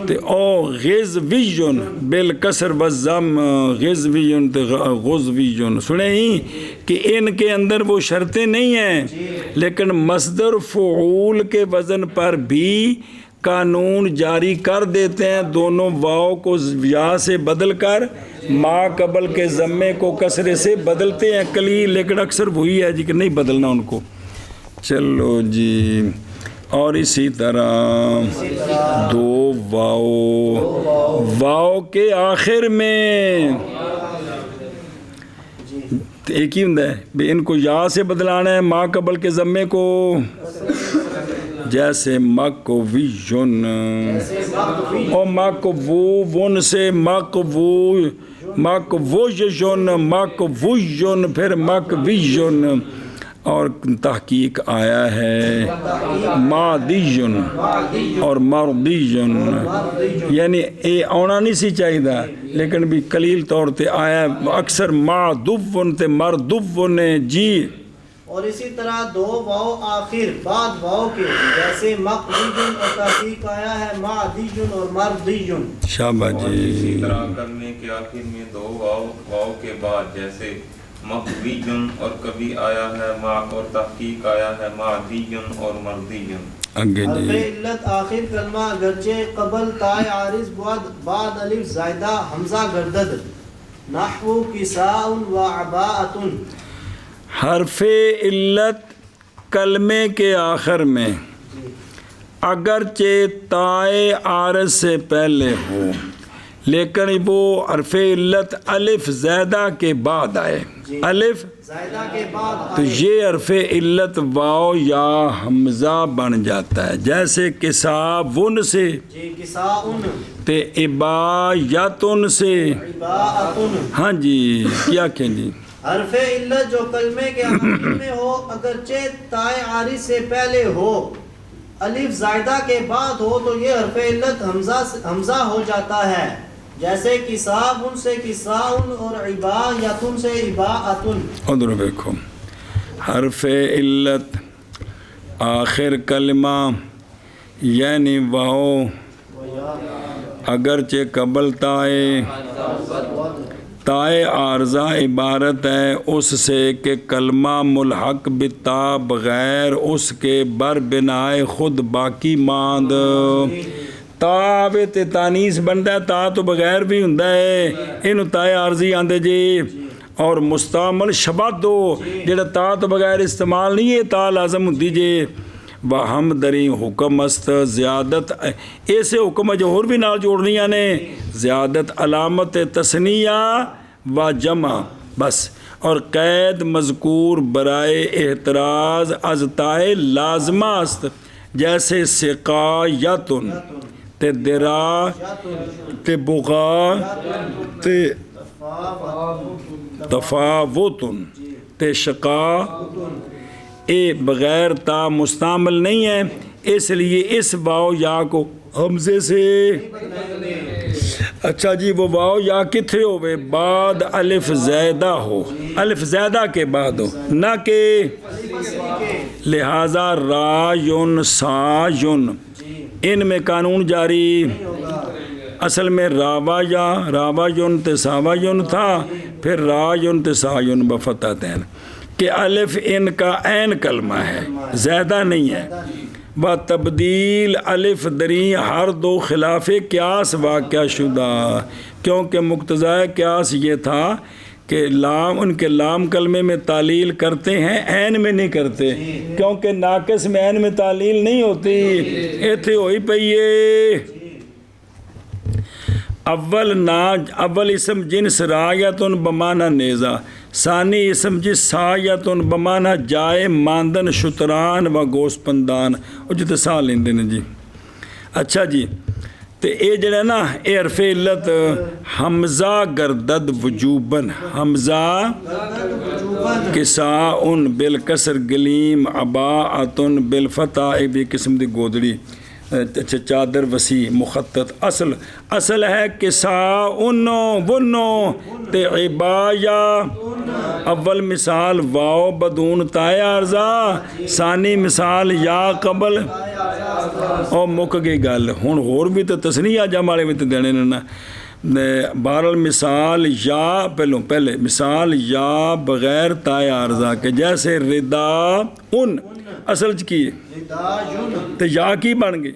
تے او غزویجن بالکسر والضم غزویجن تے غزویجن سنے ہی کہ ان کے اندر وہ شرطیں نہیں ہیں لیکن مصدر فعول کے وزن پر بھی قانون جاری کر دیتے ہیں دونوں واؤ کو یا سے بدل کر ما قبل کے ضمے کو کسرے سے بدلتے ہیں قلیل لیکن اکثر وہی ہے جی کہ نہیں بدلنا ان کو. چلو جی اور اسی طرح دو واؤ کے آخر میں ایک ہی ہوتا ہے ان کو یا سے بدلانا ہے ما قبل کے ضمے کو جیسے مقویون اور مقوون سے مقویون مقویون پھر مقویون اور تحقیق آیا ہے مادیون اور مردیون یعنی اے آنا نہیں سی چاہیے لیکن بھی قلیل طور تے آیا اکثر مادون تے مردون جی اور اسی طرح دو واو آخر بعد واو کے جیسے مقدیجن اور تحقیق آیا ہے معدیجن اور مردیجن. شاباش اور اسی جی. طرح کلمے کے آخر میں دو واو کے بعد جیسے مقدیجن اور کبھی آیا ہے ما اور تحقیق آیا ہے معدیجن اور مردیجن. آگے حرف جی. علت آخر کلمہ اگرچہ قبل تائے عارض بعد الف زائدہ حمزہ گردد نحو کساء و عباءۃ. حرف علت کلمے کے آخر میں اگرچہ تائے عارض سے پہلے ہو لیکن وہ حرف علت الف زیادہ کے بعد آئے. الف زائدہ کے بعد تو یہ حرف علت واو یا حمزہ بن جاتا ہے. جیسے کساون سے جی کساء تے عبایتن سے. عباءۃ. ہاں جی کیا کہ جی. حرف علت جو کلمے کے آخر میں ہو اگرچہ تائے عارض سے پہلے ہو الف زائدہ کے بعد ہو تو یہ حرف علت حمزہ ہو جاتا ہے. جیسے کسابن سے کساؤن اور عبایتن سے عباءۃ. ادھر دیکھو حرف علت آخر کلمہ یعنی واو اگرچہ قبل تائے عارضہ عبارت ہے اس سے کہ کلمہ ملحق بتا بغیر اس کے بر بنائے خود باقی ماند. تا تے تانیس بنتا ہے تا تو بغیر بھی ہوندا ہے اینو تائے عارضی آندے جی. اور مستعمل شباد دو جڑا تا تو بغیر استعمال نہیں ہے تا لازم ہوندی جی. ہم دری حکم است زیادت ایسے حکم جو اور بھی نال جوڑنیاں نے زیادت علامت تثنیہ و جمع بس. اور قید مذکور برائے احتراز از تائے لازمہ است جیسے سقایتن تے درا تے بغا تے تفاوتن تے شقا. اے بغیر تا مستعمل نہیں ہے اس لیے اس واو یا کو حمزے سے. اچھا جی وہ واو یا کتھے ہوئے بعد الف زیادہ ہو الف زیادہ کے بعد ہو نہ کہ لہذا را یون سا یون ان میں قانون جاری. اصل میں راوا یون تے ساوا یون تھا پھر را یون تے سا یون بفتحتین کہ الف ان کا عین کلمہ ہے زیادہ نہیں ہے. با تبدیل الف دری ہر دو خلاف قیاس واقع شدہ کیونکہ مقتضائے قیاس یہ تھا کہ لام ان کے لام کلمے میں تعلیل کرتے ہیں عین میں نہیں کرتے کیونکہ ناقص میں عین میں تعلیل نہیں ہوتی. ایتھے ہوئی پئیے اول اسم جنس رایتن بمانا نیزہ ثانی اسم جس سایتن بمانا جائے ماندن شتران و گوشت پندان اور جتے سا لیندے نے جی. اچھا جی تو اے جڑا نا اے حرف علت حمزہ گردد وجوبن حمزہ کساؤن بالکسر گلیم عباءتن بالفتح اے بھی قسم دی گودڑی چادر وسیع مخطط. اصل ہے کساؤن ونو تے عبایا. اول مثال واو بدون تائے عارضہ ثانی مثال یا قبل اور مک گئی گل. ہن ہور بھی تو تسنیہ جمع والے بھی تو دینے نا. بہرحال مثال یا پہلے مثال یا بغیر تائے عارضہ کے جیسے ردا ان اصل کی تو یا کی بن گئی.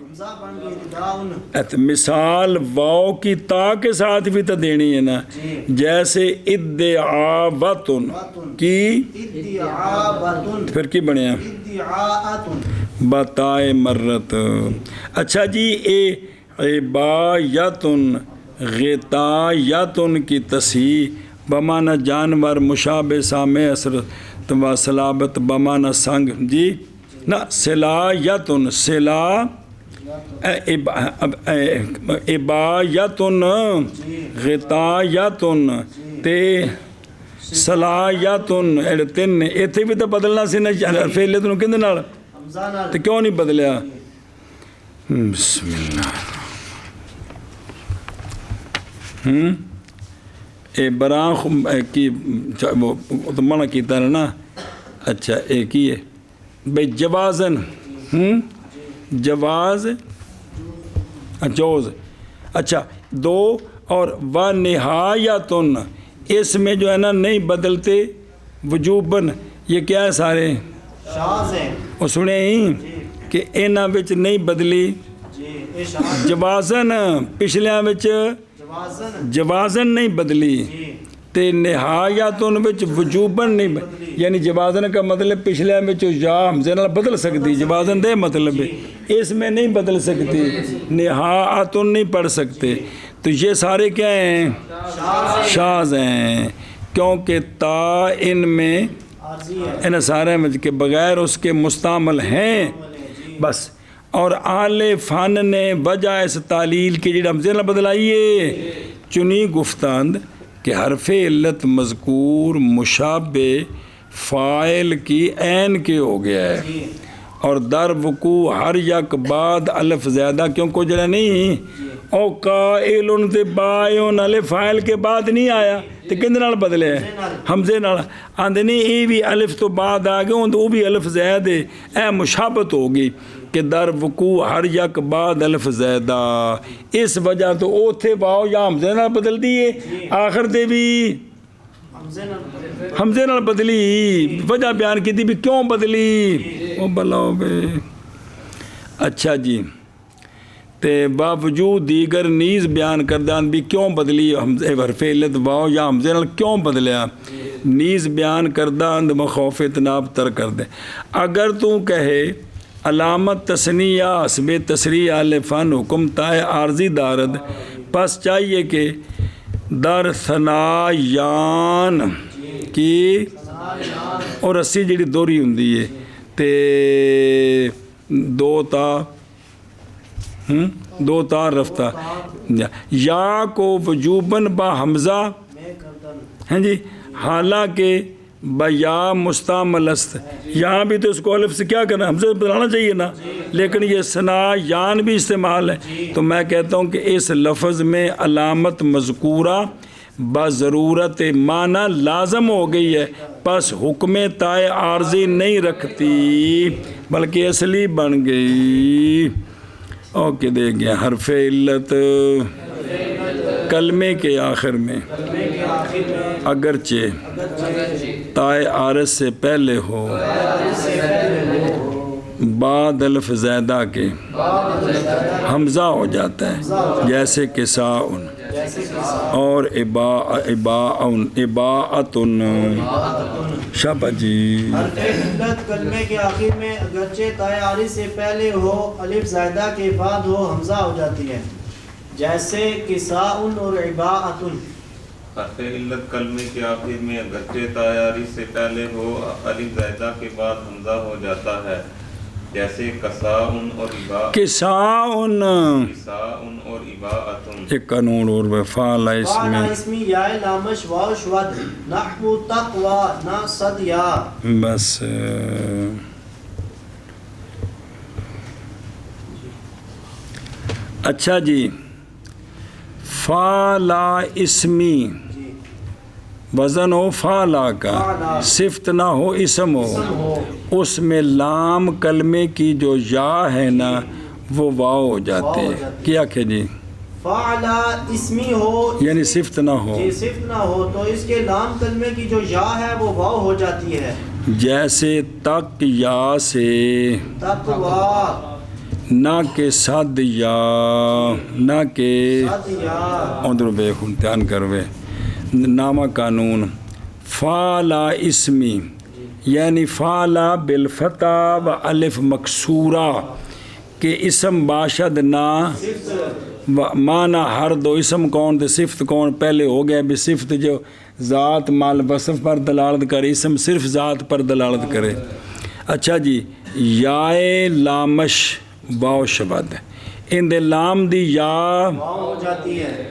مثال واو کی تا کے ساتھ بھی تو دینی ہے نا جیسے ادعاوتن کی پھر کی بنیا بتائے مرت. اچھا جی اے عبایتن غطایتن کی تصحیح بمانا جانور مشابہ سامع اثر و صلابت بمانا سنگ جی نہ صلایتن صلا عبایتن غطایتن تے صلایتن اے تین ایتھے بھی تو بدلنا سی نا حرف علت نو کندے نال تے کیوں نہیں بدلیا. بسم اللہ اے براں کی تو منع کیتا ہے نا اچھا ایک ہی ہے بھائی جوازن جواز جوز اچھا دو اور و نہایتن اس میں جو ہے نا نہیں بدلتے وجوبن یہ کیا ہے سارے شاذ ہیں وہ سنے ہی کہ انہاں وچ نہیں بدلی جی یہ شاذ جوازن پچھلیاں وچ جوازن جوازن نہیں بدلی جی تے نہایتن وچ وجوبن نہیں یعنی جوازن کا مطلب پچھلیاں وچ یا حمزے نال بدل سکتی جوازن دے مطلب ہے اس میں نہیں بدل سکتی نہایتن نہیں پڑھ سکتے تو یہ سارے کیا ہیں شاذ ہیں کیونکہ تا ان میں عارضی ہے ان سارے میں کے بغیر اس کے مستعمل ہیں بس اور اہل فن نے وجہ اس تعلیل کی جڑا حمزے نال بدلائیے چنی گفتند کہ حرف علت مذکور مشابہ فاعل کی عین کے ہو گیا ہے اور در وقوع ہر یک بعد الف زیادہ کیوں کو جڑا نہیں او قائلن تے بائن الف فاعل کے بعد نہیں آیا تے کندے نال بدلے ہے حمزے نال آندے نہیں ای بھی الف تو بعد آ گئے تو وہ بھی الف زائد ہے اے مشابہت ہوگی کہ در وقوع ہر یک بعد الف زیادہ اس وجہ تو او تھے واو یا حمزے نال بدل دیے آخر تے بھی حمزے نال بدلی وجہ بیان کی تھی بھی کیوں بدلی او بلاؤ بے اچھا جی تے باوجود دیگر نیز بیان کردان بھی کیوں بدلی حمزے حرف علت واو یا حمزے نال کیوں بدلیا نیز بیان کردان مخوف اتناب تر کر دے اگر تو کہے علامت تصنیہ حسب تصریح اہل فن حکم تائے عارضی دارد پس چاہیے کہ در ثنایان کی اور اسی جڑی دوری ہوندی ہے تے دو تا رفتہ یا کو وجوباً با حمزہ ہیں جی حالانکہ یا مستعمل است یہاں بھی تو اس کو الف سے کیا کرنا حمزہ بتانا چاہیے نا لیکن یہ ثنا یان بھی استعمال ہے تو میں کہتا ہوں کہ اس لفظ میں علامت مذکورہ بضرورت معنی لازم ہو گئی ہے پس حکم تائے عارضی نہیں رکھتی بلکہ اصلی بن گئی اوکے دے گیا حرف علت کلمے کے آخر میں اگرچہ تائے عارض سے پہلے ہو بعد الف زیادہ کے حمزہ ہو جاتا ہے جیسے کہ ساؤن اور اباعتن شابہ جی حرف علت کلمے کے آخر میں اگرچہ تائے عارض سے پہلے ہو الف زائدہ کے بعد ہو حمزہ ہو جاتی ہے جیسے کساؤن اور عباءتن حرف علت کلمے کے آخر میں اگرچہ تائے عارض سے پہلے ہو الف زائدہ کے بعد حمزہ ہو جاتا ہے جیسے کساؤن اور کساؤن اور اباءتن ایک قانون اور وفعل فعل اسمی یا لامش واو شود نحو تقوی نا صد یا بس اچھا جی فالا اسمی وزن ہو فالا کا صفت نہ ہو اسم ہو اس میں لام کلمے کی جو یا ہے نا وہ واو ہو جاتے ہیں کیا کہ جی فعلا اسمی ہو یعنی صفت نہ ہو جی صفت نہ ہو تو اس کے لام کلمے کی جو یا ہے وہ واو ہو جاتی ہے جیسے تک یا سے تقوی نہ کہ صد یا نہ کہ صد یا ادھر بے امتحان کروے نامہ قانون فالا اسمی یعنی فالا بالفتح و الف مکسورہ کہ اسم باشد نہ معنی ہر دو اسم کون دے صفت کون پہلے ہو گیا بھی صفت جو ذات مال وصف پر دلالت کرے اسم صرف ذات پر دلالت کرے اچھا جی یائے لامش واو شبد ان دے لام دی یا واو ہو جاتی ہے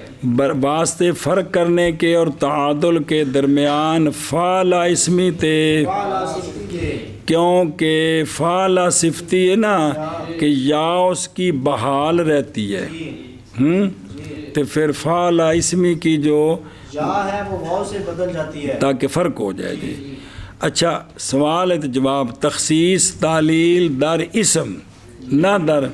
واسطے فرق کرنے کے اور تعادل کے درمیان فعلا اسمی تے فعلا صفتی ہے کیونکہ فعلا صفتی ہے نا کہ یا اس کی بحال رہتی ہے تو پھر فعلا اسمی کی جو یا ہے وہ واو سے بدل جاتی ہے تاکہ فرق ہو جائے گی اچھا سوال ہے تو جواب تخصیص تعلیل در اسم نہ در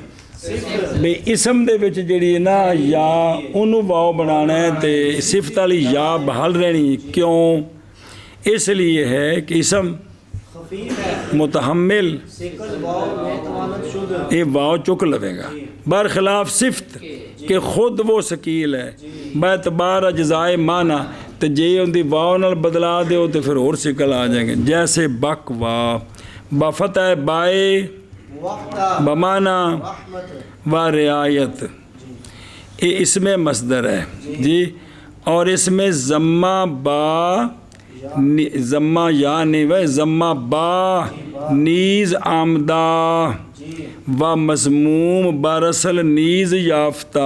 بے اسم دے وچ جڑی ہے نا یا انہوں واؤ بنانا ہے تے صفت والی یا بحال رہنی کیوں اس لیے ہے کہ اسم خفیف ہے متحمل سکل واو میں توانت شد یہ واؤ چک لوے گا برخلاف صفت کہ خود وہ ثقیل ہے باعتبار اجزائے معنی تو جے ان دی واؤ نال بدلا دیو تو پھر اور سکل آ جائیں گے جیسے بک وا بفتح بائے وقتا بمانا رحمت و رعایت یہ اس میں مصدر ہے جی اور اس میں ضمہ با ضمہ یا نہیں وہ ضمہ با نیز آمدہ جی و مضموم برسل نیز یافتہ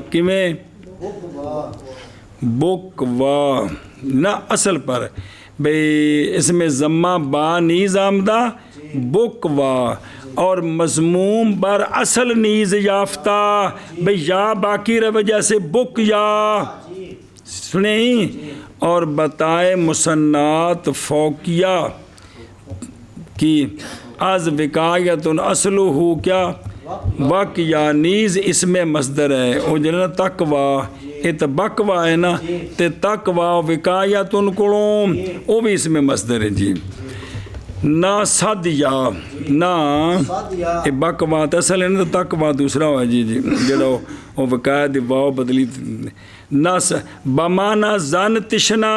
کیویں بکوا بک و نہ اصل پر بھئی اس میں ضمہ با نیز آمدہ بک و اور مضموم بر اصل نیز یافتہ بھئی یا باقی رہے جیسے بک یا جی سنیں اور بتائے مسنات فوقیہ کی از وقایت اصلہ کیا وق یا نیز اس میں مصدر ہے وہ جنہاں تقوی یہ تو بقوا ہے نا تے تقوی وقایت کلوں وہ بھی اس میں مصدر ہے جی نہ صد یا نہ صد یا یہ بقوا اصل ہے نا تو تقوی دوسرا ہوا جی جی جڑا وہ وقایت واو بدلی نہ بمانا زن تشنا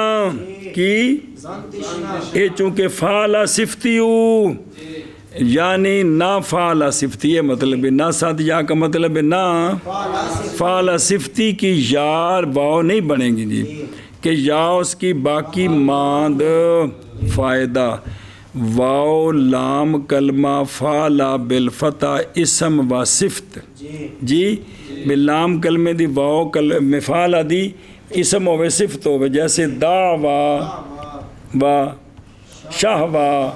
کی زن تشنا یہ چونکہ فعلا صفتیو یعنی نہ فعلا صفتی ہے مطلب ہے نہ صد یا کا مطلب ہے نہ فعلا صفتی کی یار واو نہیں بنے گی جی کہ یا اس کی باقی ماند فائدہ واو لام کلمہ فعلا بالفتح اسم و صفت جی لام کلمے دی واو کلمہ فعلا دی اسم ہوئے صفت ہوئے جیسے دعوا و شہوا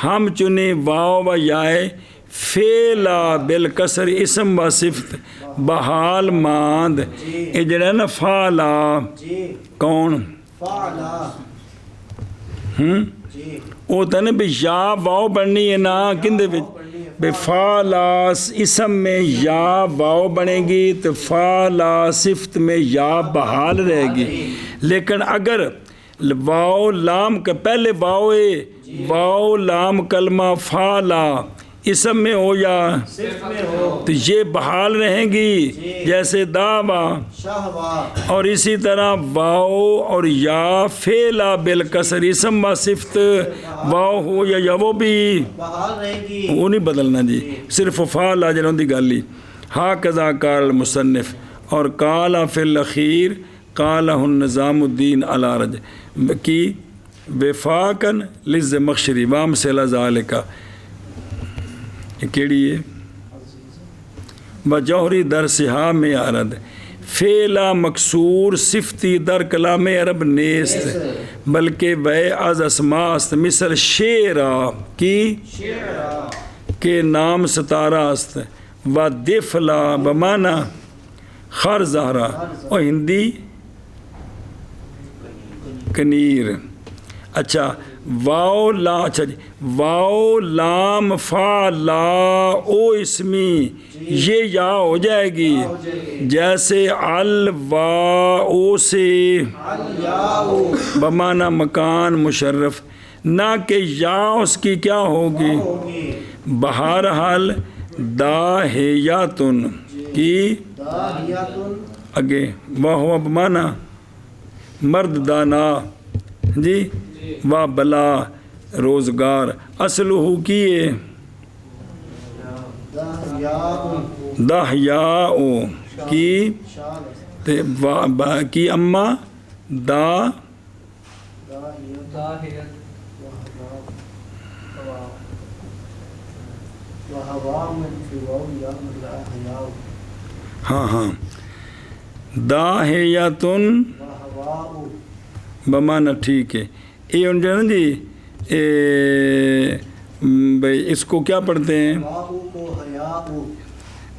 ہم چنے واو و یائے فیلا بالکسر اسم و صفت بحال ماند یہ جڑا ہے نا فعلا کون فعلا جی وہ تو نا بھی یا واو بننی ہے نا کندے بے فعلا اسم میں یا واو بنے گی تو فعلا صفت میں یا بحال رہے گی لیکن اگر واو لام کا پہلے واو لام کلمہ فعلا اسم میں ہو یا صرف میں ہو تو یہ بحال رہیں گی جیسے دعوا شہوا اور اسی طرح واو اور یا فعلا بالکسر اسم و صفت واو ہو یا وہ بھی بحال رہے گی وہ نہیں بدلنا جی صرف فعلا جنہوں دی گالی ہا قضا کار المصنف اور قالا فی الاخیر قالہ النظام الدین الارج کی وفاقن لز مخشری وام سیلا ذالکا یہ کیڑی ہے بجوہری در سہا میں عرد فعلا مکسور صفتی در کلام عرب نیست بلکہ وے از اسماست مثل شیرا کی کے نام ستارہ است و دفلا بمانا خر زہرا اور ہندی کنیر اچھا واو لا اچھا جی واو لام فا لا او اسمی یہ یا ہو جائے گی جیسے ال وا او سے بمانا مکان مشرف نہ کہ یا اس کی کیا ہوگی بہرحال داہیاتن کی اگے وہ بمانا مرد دانا جی و بلا روزگار اصلہ کیے دہیاؤ کی اما دا ہاں ہاں داہیاتن بمانا ٹھیک ہے یہ ان جو ہے نا جی بھائی اس کو کیا پڑھتے ہیں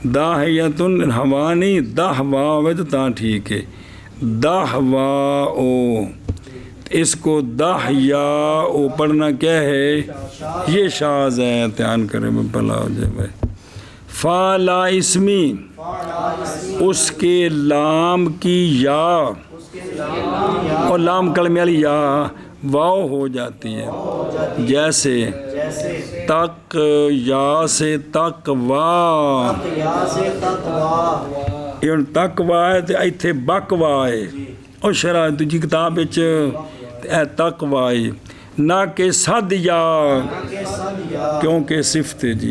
داہیتن ہوا نہیں دہوا ہوئے تو تاں ٹھیک ہے دہوا او اس کو دہ یا او پڑھنا کیا ہے؟ یہ شاذ ہے، دھیان کریں میں بھلا ہو جائے بھائی. فا لا اسمی، اس کے لام کی یا، اور لام کلمے والی یا واو ہو جاتی ہے. جیسے تک یا سے تقوا، یا سے تقوی، یہ تقوا ہے تو ایتھے بقوا ہے. اور شرح دوجی کتاب وچ اے تقوا ہے، نہ کہ صد یا، کہ صد یا، کیونکہ صفت ہے جی.